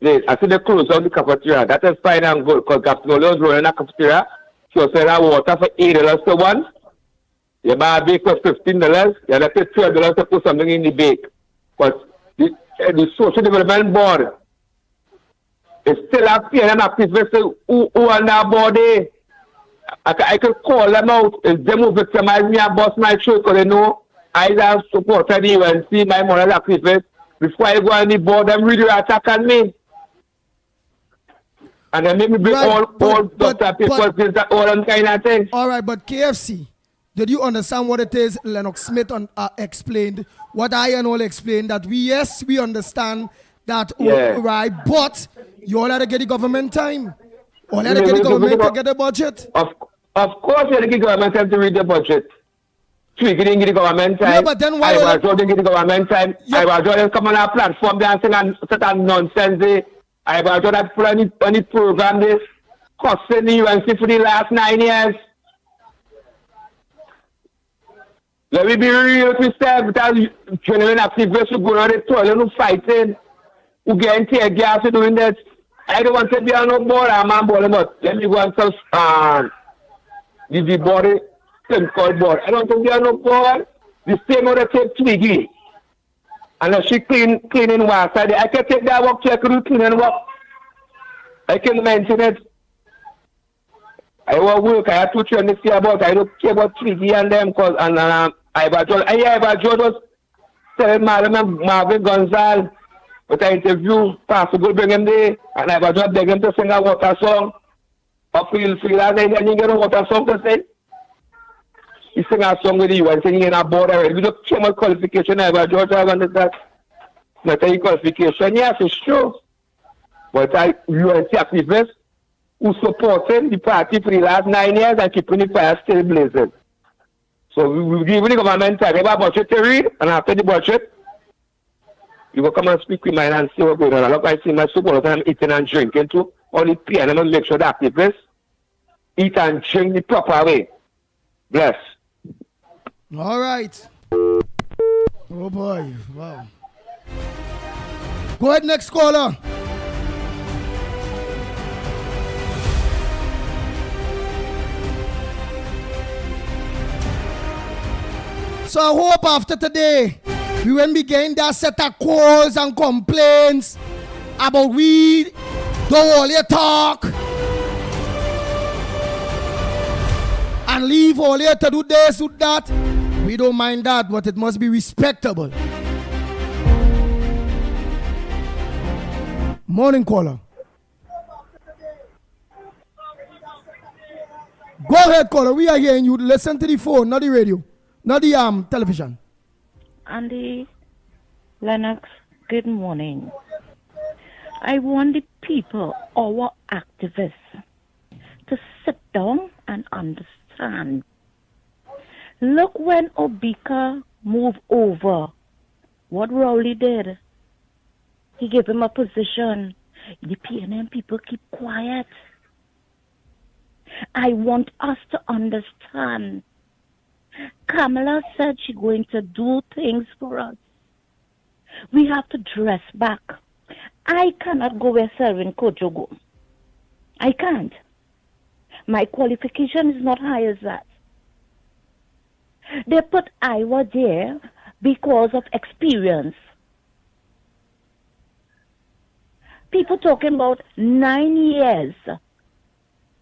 I see they close down the cafeteria. That is fine and good, because Gapsi Dolin was running a cafeteria. She was selling water for $8 to one. You buy a bake for $15. You have to pay $12 to put something in the bake. But the Social Development Board is still a PNM activists who on that board there. I could call them out. If they will victimize me and bust my show, because they know I have supported the UNC, my moral activists. Before I go on the board, them really attack on me. And then make me bring all doctor papers, all them kind of things. All right, but KFC, did you understand what it is Lennox Smith explained? What I and all explained, that we understand that, right, but you all had to get the government time. All had to get the government to get the budget. Of course, you had to get the government time to read the budget. Tweaking didn't get the government time. Yeah, but then why I was didn't get the government time. I was just come on our platform dancing and certain nonsense there. I was just put on the program this costing the UNC for the last 9 years. Let me be real with yourself, because genuine activists who go on the toilet who fighting, who getting tear gas and doing that. I don't want to be on no board, I'm on board, but let me go and some the body called board. I don't want to be on no board. The same other take Twiggy. And she cleaning water. I can take that work, check root cleaning work. I can mention it. I want work, I have to try to see about, I don't care about Twiggy and them, because, and I was telling Marvin Gonzalez, but I interview Pastor Good bring him there, and I was just begging him to sing a water song. Or feel last night, and you get a water song to sing. He sing a song with you and singing in a board already. We don't care about qualification, I was George, I wanted that. Not any qualification, yes, it's true. But UNC activists who supported the party for the last 9 years and keeping the fire still blazing. So we give the government time. We have a budget to read, and after the budget, you will come and speak with mine and see what's going on. Look, I see my supporters and I'm eating and drinking too. Only PNM and make sure the activists eat and drink the proper way. Bless. All right. Oh boy, wow. Go ahead, next caller. So I hope after today, we won't be getting that set of calls and complaints about we don't only talk and leave all here to do this, do that. We don't mind that, but it must be respectable. Morning caller. Go ahead, caller. We are hearing you. Listen to the phone, not the radio. Not the television. Andy, Lennox, good morning. I want the people, our activists, to sit down and understand. Look when Obika moved over, what Rowley did. He gave him a position. The PNM people keep quiet. I want us to understand Kamala said she's going to do things for us. We have to dress back. I cannot go where Selvin Kojo go. I can't. My qualification is not high as that. They put Iowa there because of experience. People talking about 9 years.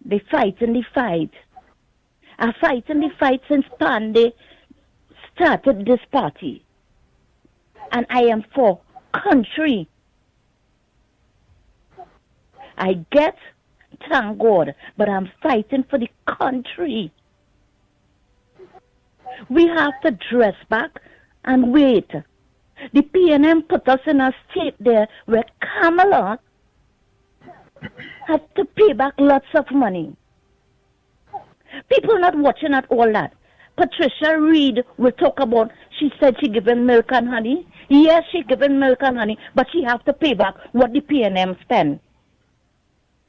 They fighting the fight. I fighting the fight since Pandey started this party. And I am for country. I get, thank God, but I'm fighting for the country. We have to dress back and wait. The PNM put us in a state there where Kamala had to pay back lots of money. People not watching at all that. Patricia Reed will talk about, she said she given milk and honey. Yes, she given milk and honey, but she have to pay back what the PNM spend.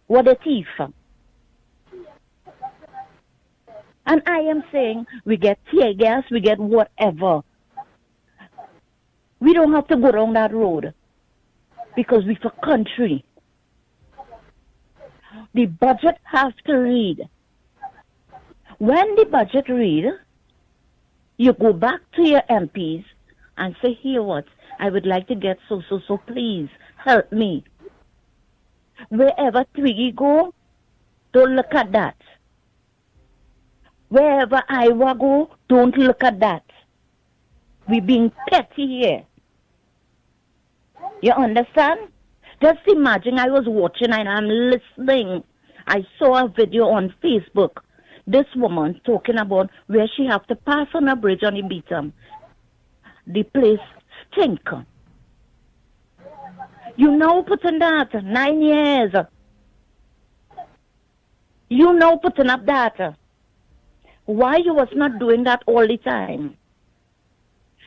What a thief. And I am saying, we get tear gas, we get whatever. We don't have to go down that road because we for country. The budget has to read. When the budget read, you go back to your MPs and say, here what, I would like to get so, please help me. Wherever Twiggy go, don't look at that. Wherever Iowa go, don't look at that. We being petty here. You understand? Just imagine I was watching and I'm listening. I saw a video on Facebook. This woman talking about where she have to pass on a bridge on the Beatum. The place stink. You know putting that 9 years. You know putting up that. Why you was not doing that all the time?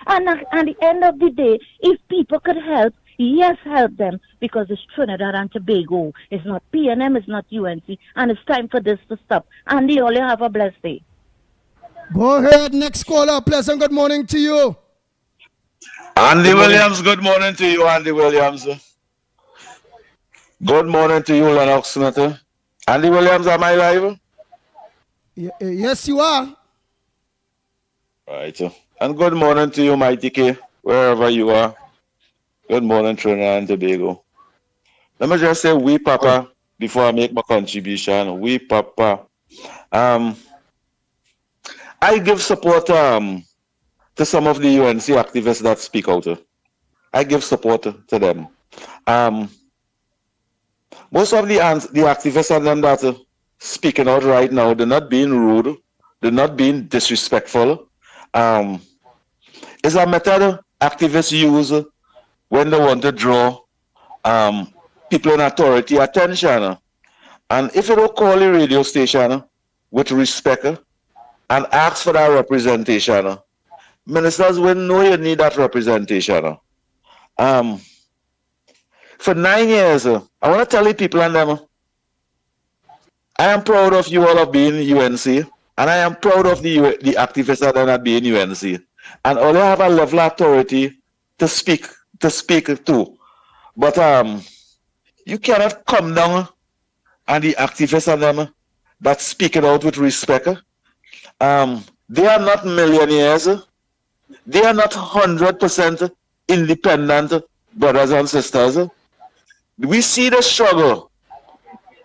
And at the end of the day, if people could help, yes, help them, because it's Trinidad and Tobago. It's not PNM, it's not UNC, and it's time for this to stop. And they only have a blessed day. Go ahead, next caller. Pleasant good morning to you. Andy Williams, good morning to you, Andy Williams. Good morning to you, Lennox Smith. Andy Williams, am I live? Yes, you are. Right. And good morning to you, Mighty K, wherever you are. Good morning, Trinidad and Tobago. Let me just say, we Papa, before I make my contribution. We Papa. I give support to some of the UNC activists that speak out. I give support to them. Most of the activists and them that speaking out right now, they're not being rude, they're not being disrespectful. It's a method activists use when they want to draw people in authority attention. And if you don't call the radio station with respect and ask for that representation, ministers will know you need that representation. For 9 years, I want to tell the people and them, I am proud of you all of being UNC, and I am proud of the activists that are not being UNC. And all you have a level of authority to speak to. But you cannot come down and the activists and them that speaking out with respect. They are not millionaires. They are not 100% independent brothers and sisters. We see the struggle.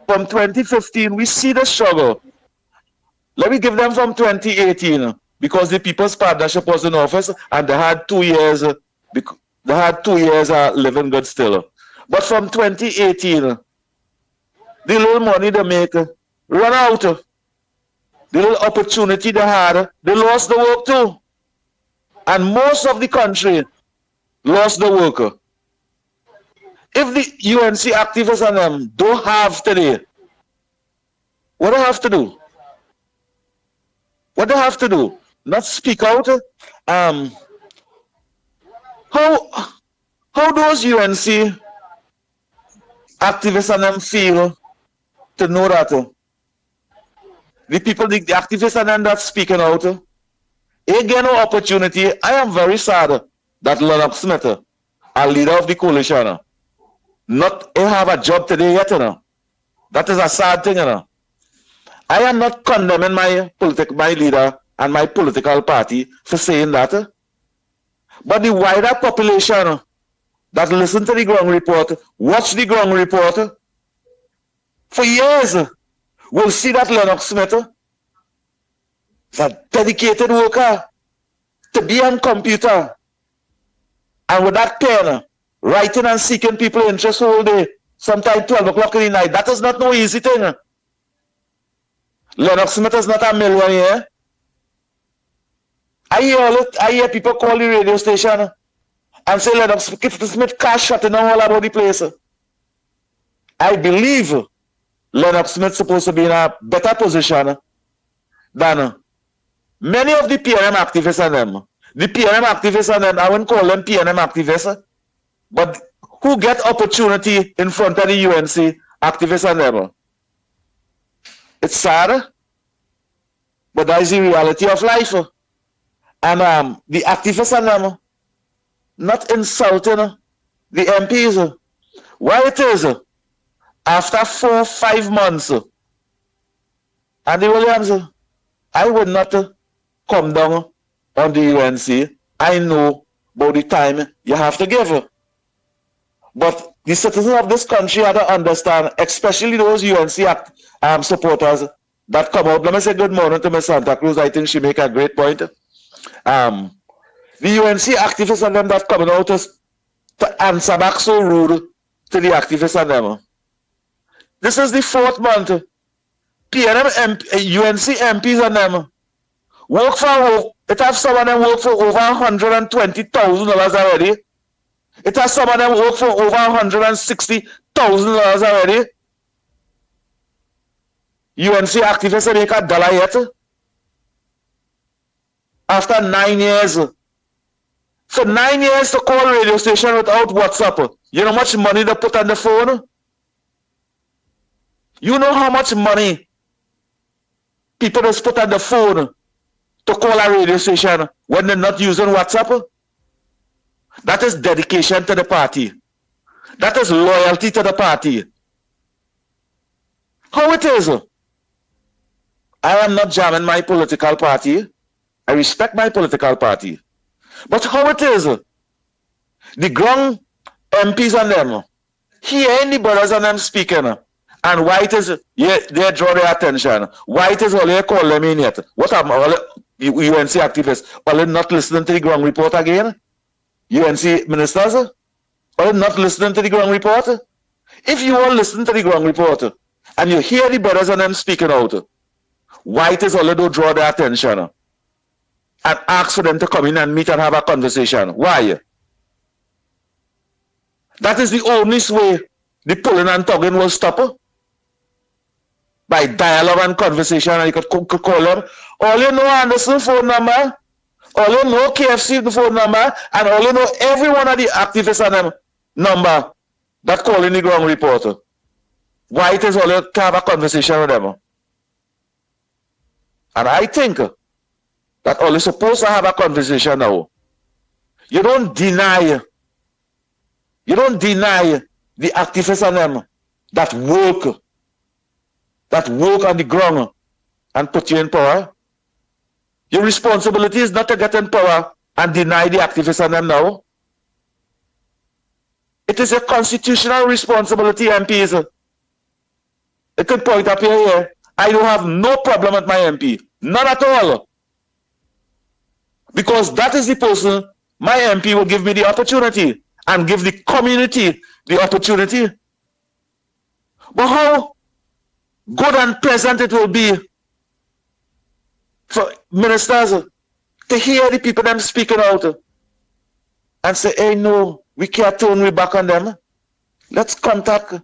From 2015, we see the struggle. Let me give them from 2018, because the People's Partnership was in office and they had 2 years. They had 2 years living good still. But from 2018, the little money they make run out. The little opportunity they had, they lost the work too. And most of the country lost the work. If the UNC activists and them don't have today, what do they have to do? What do they have to do? Not speak out? How those UNC activists and them feel to know that the people, the activists and them that's speaking out, He get no opportunity. I am very sad that Lennox Smith, a leader of the coalition, not have a job today yet. That is a sad thing. I am not condemning my leader and my political party for saying that. But the wider population that listen to the ground report, watch the ground report, for years will see that Lennox Smith is a dedicated worker to be on computer and with that pen, writing and seeking people interest all day, sometimes 12 o'clock in the night. That is not no easy thing. Lennox Smith is not a millionaire. I hear people call the radio station and say Lennox Smith cash shutting down all about the place. I believe Lennox Smith supposed to be in a better position than many of the PNM activists and them. The PNM activists and them, I wouldn't call them PNM activists, but who get opportunity in front of the UNC activists and them. It's sad, but that is the reality of life. And the activists and them not insulting the MPs. Why it is, after 4-5 months, Andy Williams, I would not come down on the UNC. I know about the time you have to give. But the citizens of this country have to understand, especially those UNC supporters that come out. Let me say good morning to Ms. Santa Cruz. I think she make a great point. The UNC activists and them that coming out to answer back so rude to the activists and them. This is the 4th month. PNM UNC MPs and them work for, it has some of them work for over $120,000 already. It has some of them work for over $160,000 already. UNC activists make $1 yet. After 9 years. For 9 years to call radio station without WhatsApp. You know how much money they put on the phone? You know how much money people just put on the phone to call a radio station when they're not using WhatsApp? That is dedication to the party. That is loyalty to the party. How it is? I am not jamming my political party. I respect my political party. But how it is? The ground MPs and them, hearing the brothers and them speaking, and why it is, they draw their attention. Why it is all they call them in yet? What are all UNC activists? All not listening to the ground report again? UNC ministers? All not listening to the ground report? If you all listen to the ground report, and you hear the brothers and them speaking out, why it is all they draw their attention? And ask for them to come in and meet and have a conversation. Why? That is the only way the pulling and tugging will stop. By dialogue and conversation, and you could call them. All you know Anderson phone number, all you know KFC phone number, and all you know every one of the activists and them number that call in the ground report. Why it is all you can have a conversation with them. And I think that all you're supposed to have a conversation now. You don't deny the activists and them that work on the ground and put you in power. Your responsibility is not to get in power and deny the activists and them now. It is a constitutional responsibility, MPs. It could point up here. I don't have no problem with my MP. None at all. Because that is the person, my MP will give me the opportunity and give the community the opportunity. But how good and pleasant it will be for ministers to hear the people them speaking out and say, hey, no, we can't turn we back on them. Let's contact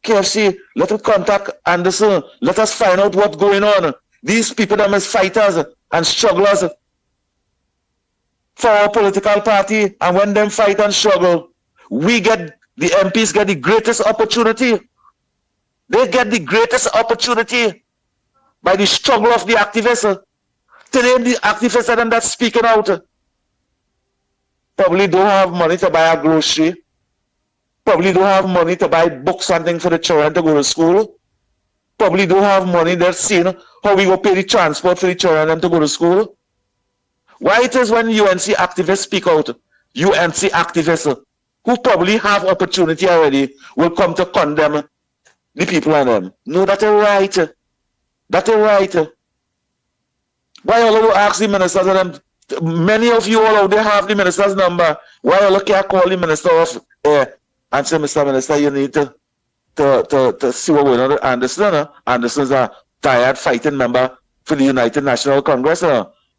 KFC. Let us contact Anderson. Let us find out what's going on. These people them as fighters and strugglers for our political party, and when them fight and struggle, the MPs get the greatest opportunity. They get the greatest opportunity by the struggle of the activists Today, the activists and them that's speaking out probably don't have money to buy a grocery. Probably don't have money to buy books and things for the children to go to school. Probably don't have money. They're seeing how we go pay the transport for the children and to go to school. Why it is when UNC activists speak out, UNC activists who probably have opportunity already will come to condemn the people on them. No, that is right. That is right. Why all of you ask the ministers of them? Many of you all out there have the minister's number. Why all of you can't call the minister of air and say, Mr. Minister, you need to see what we're going on. Anderson. Anderson's a tired fighting member for the United National Congress.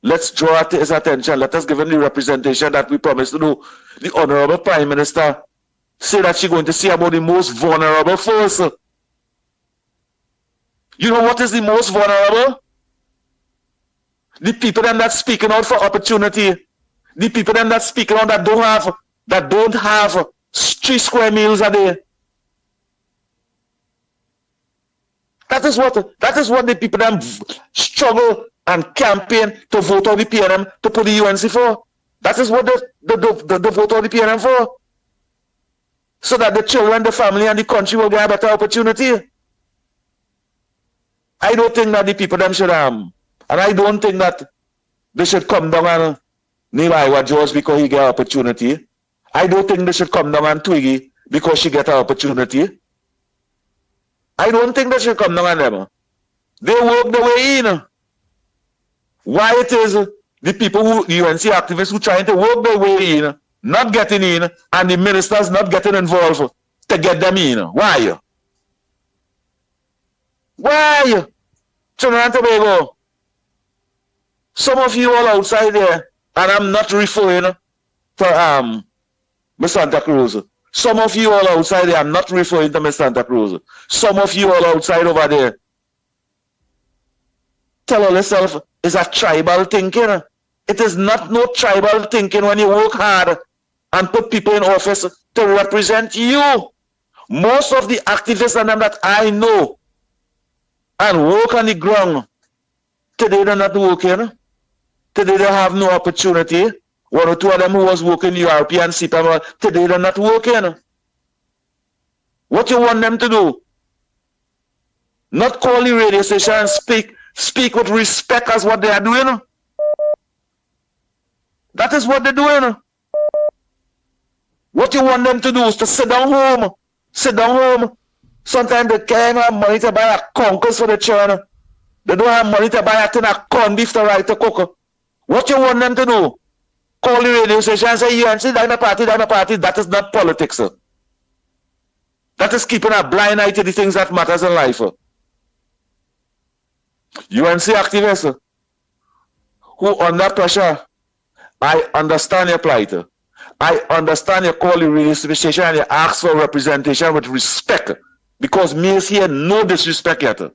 Let's draw his attention. Let us give him the representation that we promised to do. The Honorable Prime Minister say that she's going to see about the most vulnerable first. You know what is the most vulnerable? The people them that's speaking out for opportunity. The people them that's speaking out that don't have 3 square meals a day. That is what the people them struggle and campaign to vote on the PNM to put the UNC for. That is what the vote on the PNM for. So that the children, the family, and the country will get a better opportunity. I don't think that the people them should and I don't think that they should come down and kneel Iowa George because he get an opportunity. I don't think they should come down and Twiggy because she get an opportunity. I don't think they should come down on them. They work the way in. Why it is the people who, UNC activists who trying to work their way in, not getting in, and the ministers not getting involved to get them in. Why? Why? Trinidad and Tobago. Some of you all outside there, and I'm not referring to Miss Santa Cruz. Some of you all outside there, I'm not referring to Miss Santa Cruz. Some of you all outside over there, tell yourself, it's a tribal thinking. It is not no tribal thinking when you work hard and put people in office to represent you. Most of the activists and them that I know and work on the ground, today they're not working. Today they have no opportunity. 1 or 2 of them who was working European CPAM, today they're not working. What you want them to do? Not call the radio station and speak with respect as what they are doing. That is what they're doing. What you want them to do is to sit down home. Sit down home. Sometimes they can't have money to buy a conkers for the children. They don't have money to buy a tin of corned beef to write to cook. What you want them to do? Call the radio station and say, UNC, that's my party, that's my party. That is not politics. That is keeping a blind eye to the things that matters in life. UNC activists who under pressure, I understand your plight. I understand you call the radio station and you ask for representation with respect. Because me is here no disrespect yet. UNC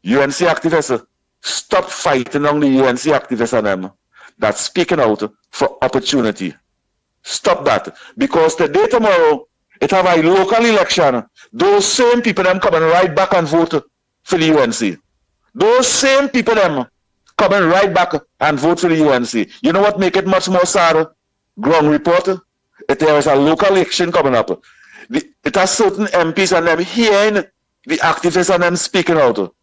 activists, stop fighting on the UNC activists and them that's speaking out for opportunity. Stop that. Because today, tomorrow, it have a local election. Those same people them coming right back and vote for the UNC. Those same people them coming right back and vote for the UNC. You know what make it much more sad? Ground report. There is a local election coming up. It has certain MPs and them hearing the activists and them speaking out.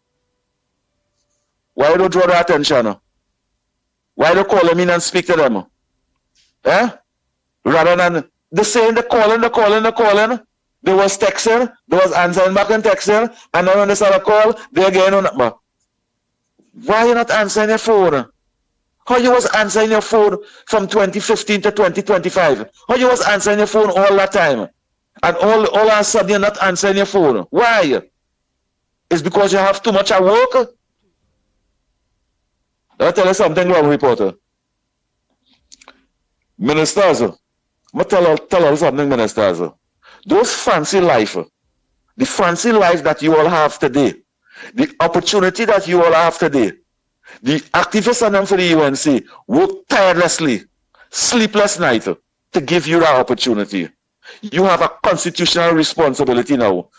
Why don't draw their attention? Why don't call them in and speak to them? Eh? Rather than the saying, the calling. They was texting, they was answering back and texting, and then when they start a call, they're getting on that. Why you not answering your phone? How you was answering your phone from 2015 to 2025? How you was answering your phone all that time? And all of a sudden you're not answering your phone. Why? It's because you have too much at work? I'll tell you something, wrong, reporter. Ministers, I'm tell you something, ministers. Those fancy life, the fancy life that you all have today, the opportunity that you all have today, the activists and them for the UNC work tirelessly, sleepless night to give you that opportunity. You have a constitutional responsibility now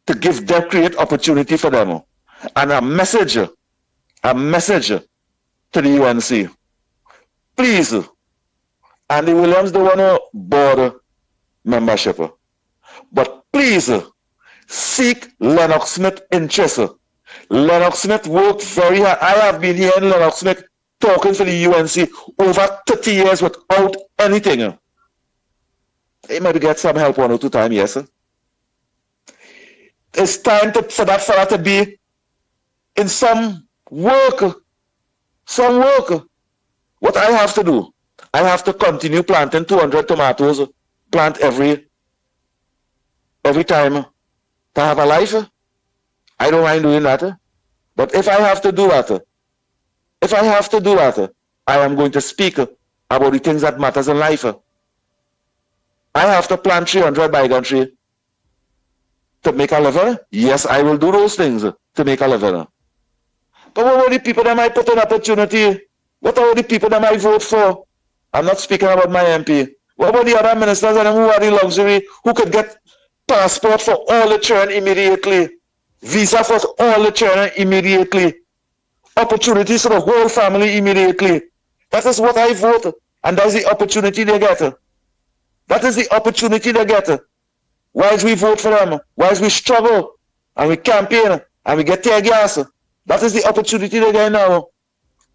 to give them, create opportunity for them. And a message a message to the UNC. Please, Andy Williams don't want to board membership. But please, seek Lennox Smith interest. Lennox Smith worked very hard. I have been hearing Lennox Smith talking for the UNC over 30 years without anything. He might get some help 1 or 2 times, yes. It's time for that fella to be in some work. Some work. What I have to do, I have to continue planting 200 tomatoes, plant every time to have a life. I don't mind doing that. But if I have to do that, I am going to speak about the things that matters in life. I have to plant 300 bygone tree to make a living. Yes, I will do those things to make a living. But what about the people that might put an opportunity? What about the people that might vote for? I'm not speaking about my MP. What about the other ministers and who are the luxury, who could get passport for all the children immediately, visa for all the children immediately, opportunities for the whole family immediately? That is what I vote, and that's the opportunity they get. That is the opportunity they get. Whilst we vote for them, whilst we struggle, and we campaign, and we get tear gas, that is the opportunity they get now.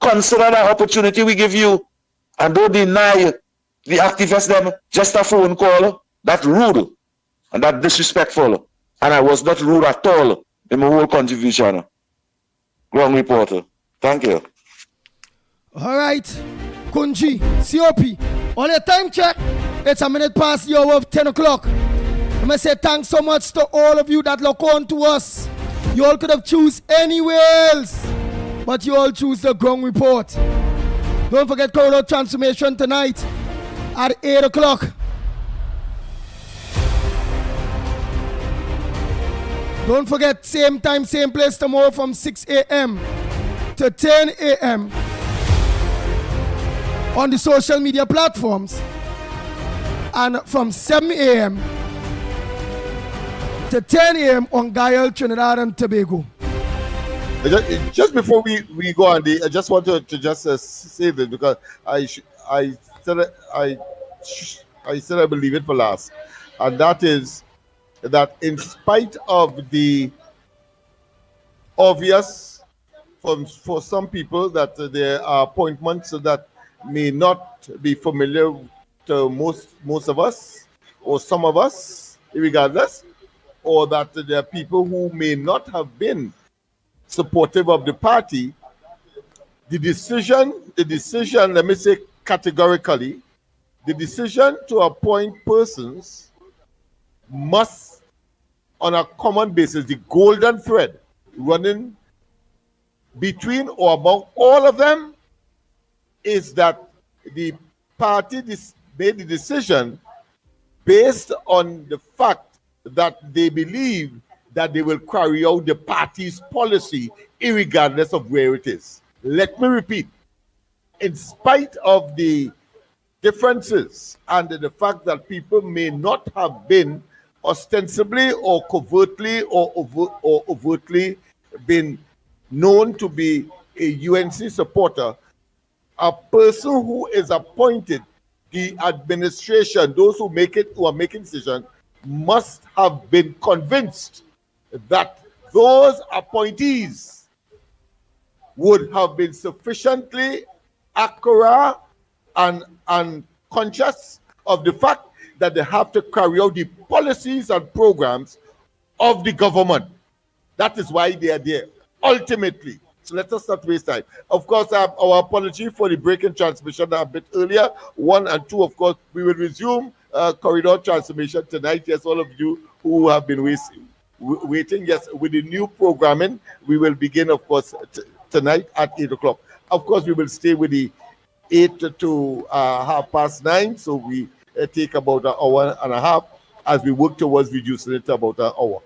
Consider that opportunity we give you, and don't deny the activists them just a phone call. That's rude, and that's disrespectful. And I was not rude at all in my whole contribution. Ground reporter. Thank you. All right. Kunji, COP. On your time check, it's a minute past the hour of 10 o'clock. I'm going to say thanks so much to all of you that look on to us. You all could have choose anywhere else, but you all choose the ground report. Don't forget Corridor Transformation tonight at 8 o'clock. Don't forget, same time, same place tomorrow from 6 a.m. to 10 a.m. on the social media platforms, and from 7 a.m. to 10 a.m. on Guyal, Trinidad and Tobago. Just before we go on, I just want to just say this, because I said I believe it for last, and that is that in spite of the obvious for some people that there are appointments that may not be familiar to most of us or some of us, regardless, or that there are people who may not have been supportive of the party, the decision, let me say categorically, the decision to appoint persons must, on a common basis, the golden thread running between or among all of them is that the party made the decision based on the fact that they believe that they will carry out the party's policy irregardless of where it is. Let me repeat, in spite of the differences and the fact that people may not have been ostensibly or covertly or overtly been known to be a UNC supporter, a person who is appointed, the administration, those who are making decisions, must have been convinced that those appointees would have been sufficiently accurate and conscious of the fact that they have to carry out the policies and programs of the government. That is why they are there, ultimately. So let us not waste time. Of course, our apology for the break in transmission a bit earlier. 1 and 2, of course, we will resume corridor transformation tonight. Yes, all of you who have been waiting, yes, with the new programming, we will begin, of course, tonight at 8 o'clock. Of course, we will stay with the 8 to 9:30, so we take about an hour and a half as we work towards reducing it to about an hour.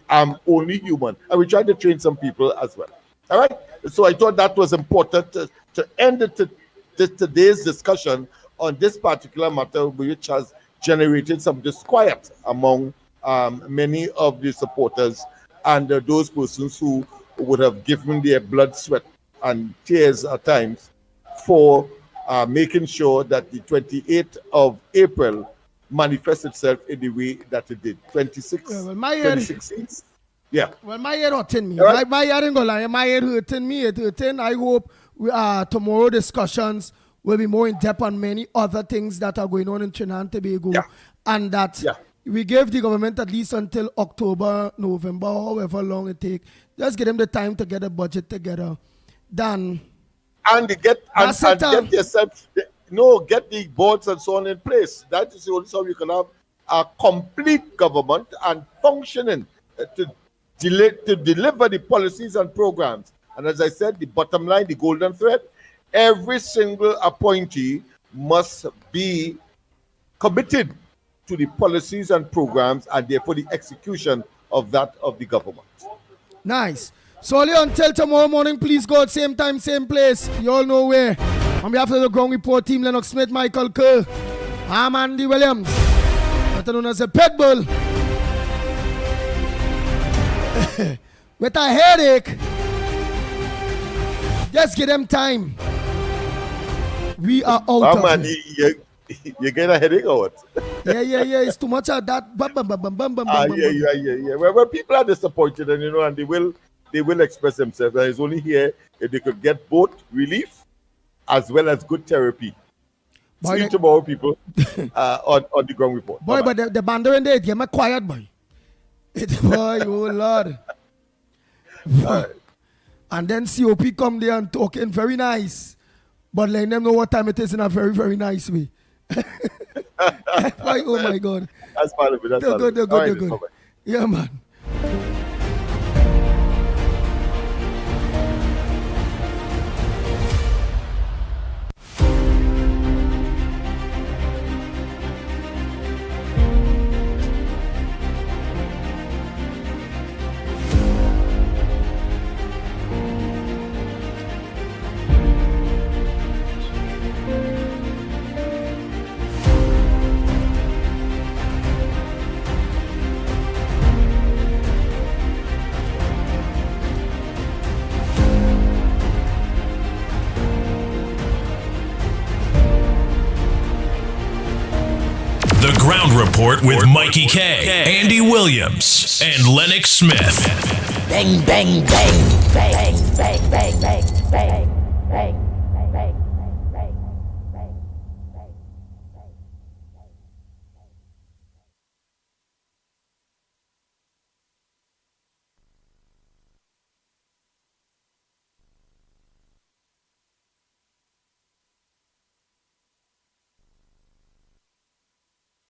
I'm only human, and we try to train some people as well. All right, so I thought that was important to end today's discussion on this particular matter, which has generated some disquiet among many of the supporters and those persons who would have given their blood, sweat, and tears at times for making sure that the 28th of April manifests itself in the way that it did. 2016. Yeah. Well, my head hurting me. Right. My head ain't gonna lie. My head hurting me. It hurting. I hope tomorrow discussions will be more in depth on many other things that are going on in Trinidad and Tobago, and that we give the government at least until October, November, however long it takes. Just give them the time to get a budget together. Done. And get yourself, get the boards and so on in place. That is the only way you can have a complete government and functioning to deliver the policies and programs. And as I said, the bottom line, the golden thread, every single appointee must be committed to the policies and programs and therefore the execution of that of the government. Nice. So only until tomorrow morning, please go at same time, same place. You all know where. On behalf of the ground report team, Lennox Smith, Michael Kerr, I'm Andy Williams, better known as a Pitbull. With a headache, just give them time. We are out of man, it. You get a headache or what? Yeah. It's too much of that. Yeah. Well, people are disappointed, and and they will express themselves. And it's only here if they could get both relief as well as good therapy. See you tomorrow, people, on the ground report. Boy, Bye-bye. but the bander in there, get me quiet, boy. Boy, oh Lord. And then COP come there and talking very nice, but letting them know what time it is in a very, very nice way. Boy, oh my God. That's part of it. That's They're good. Yeah, man. The Ground Report with Mikey K, Andy Williams, and Lennox Smith. Bang, bang, bang, bang, bang, bang, bang, bang, bang.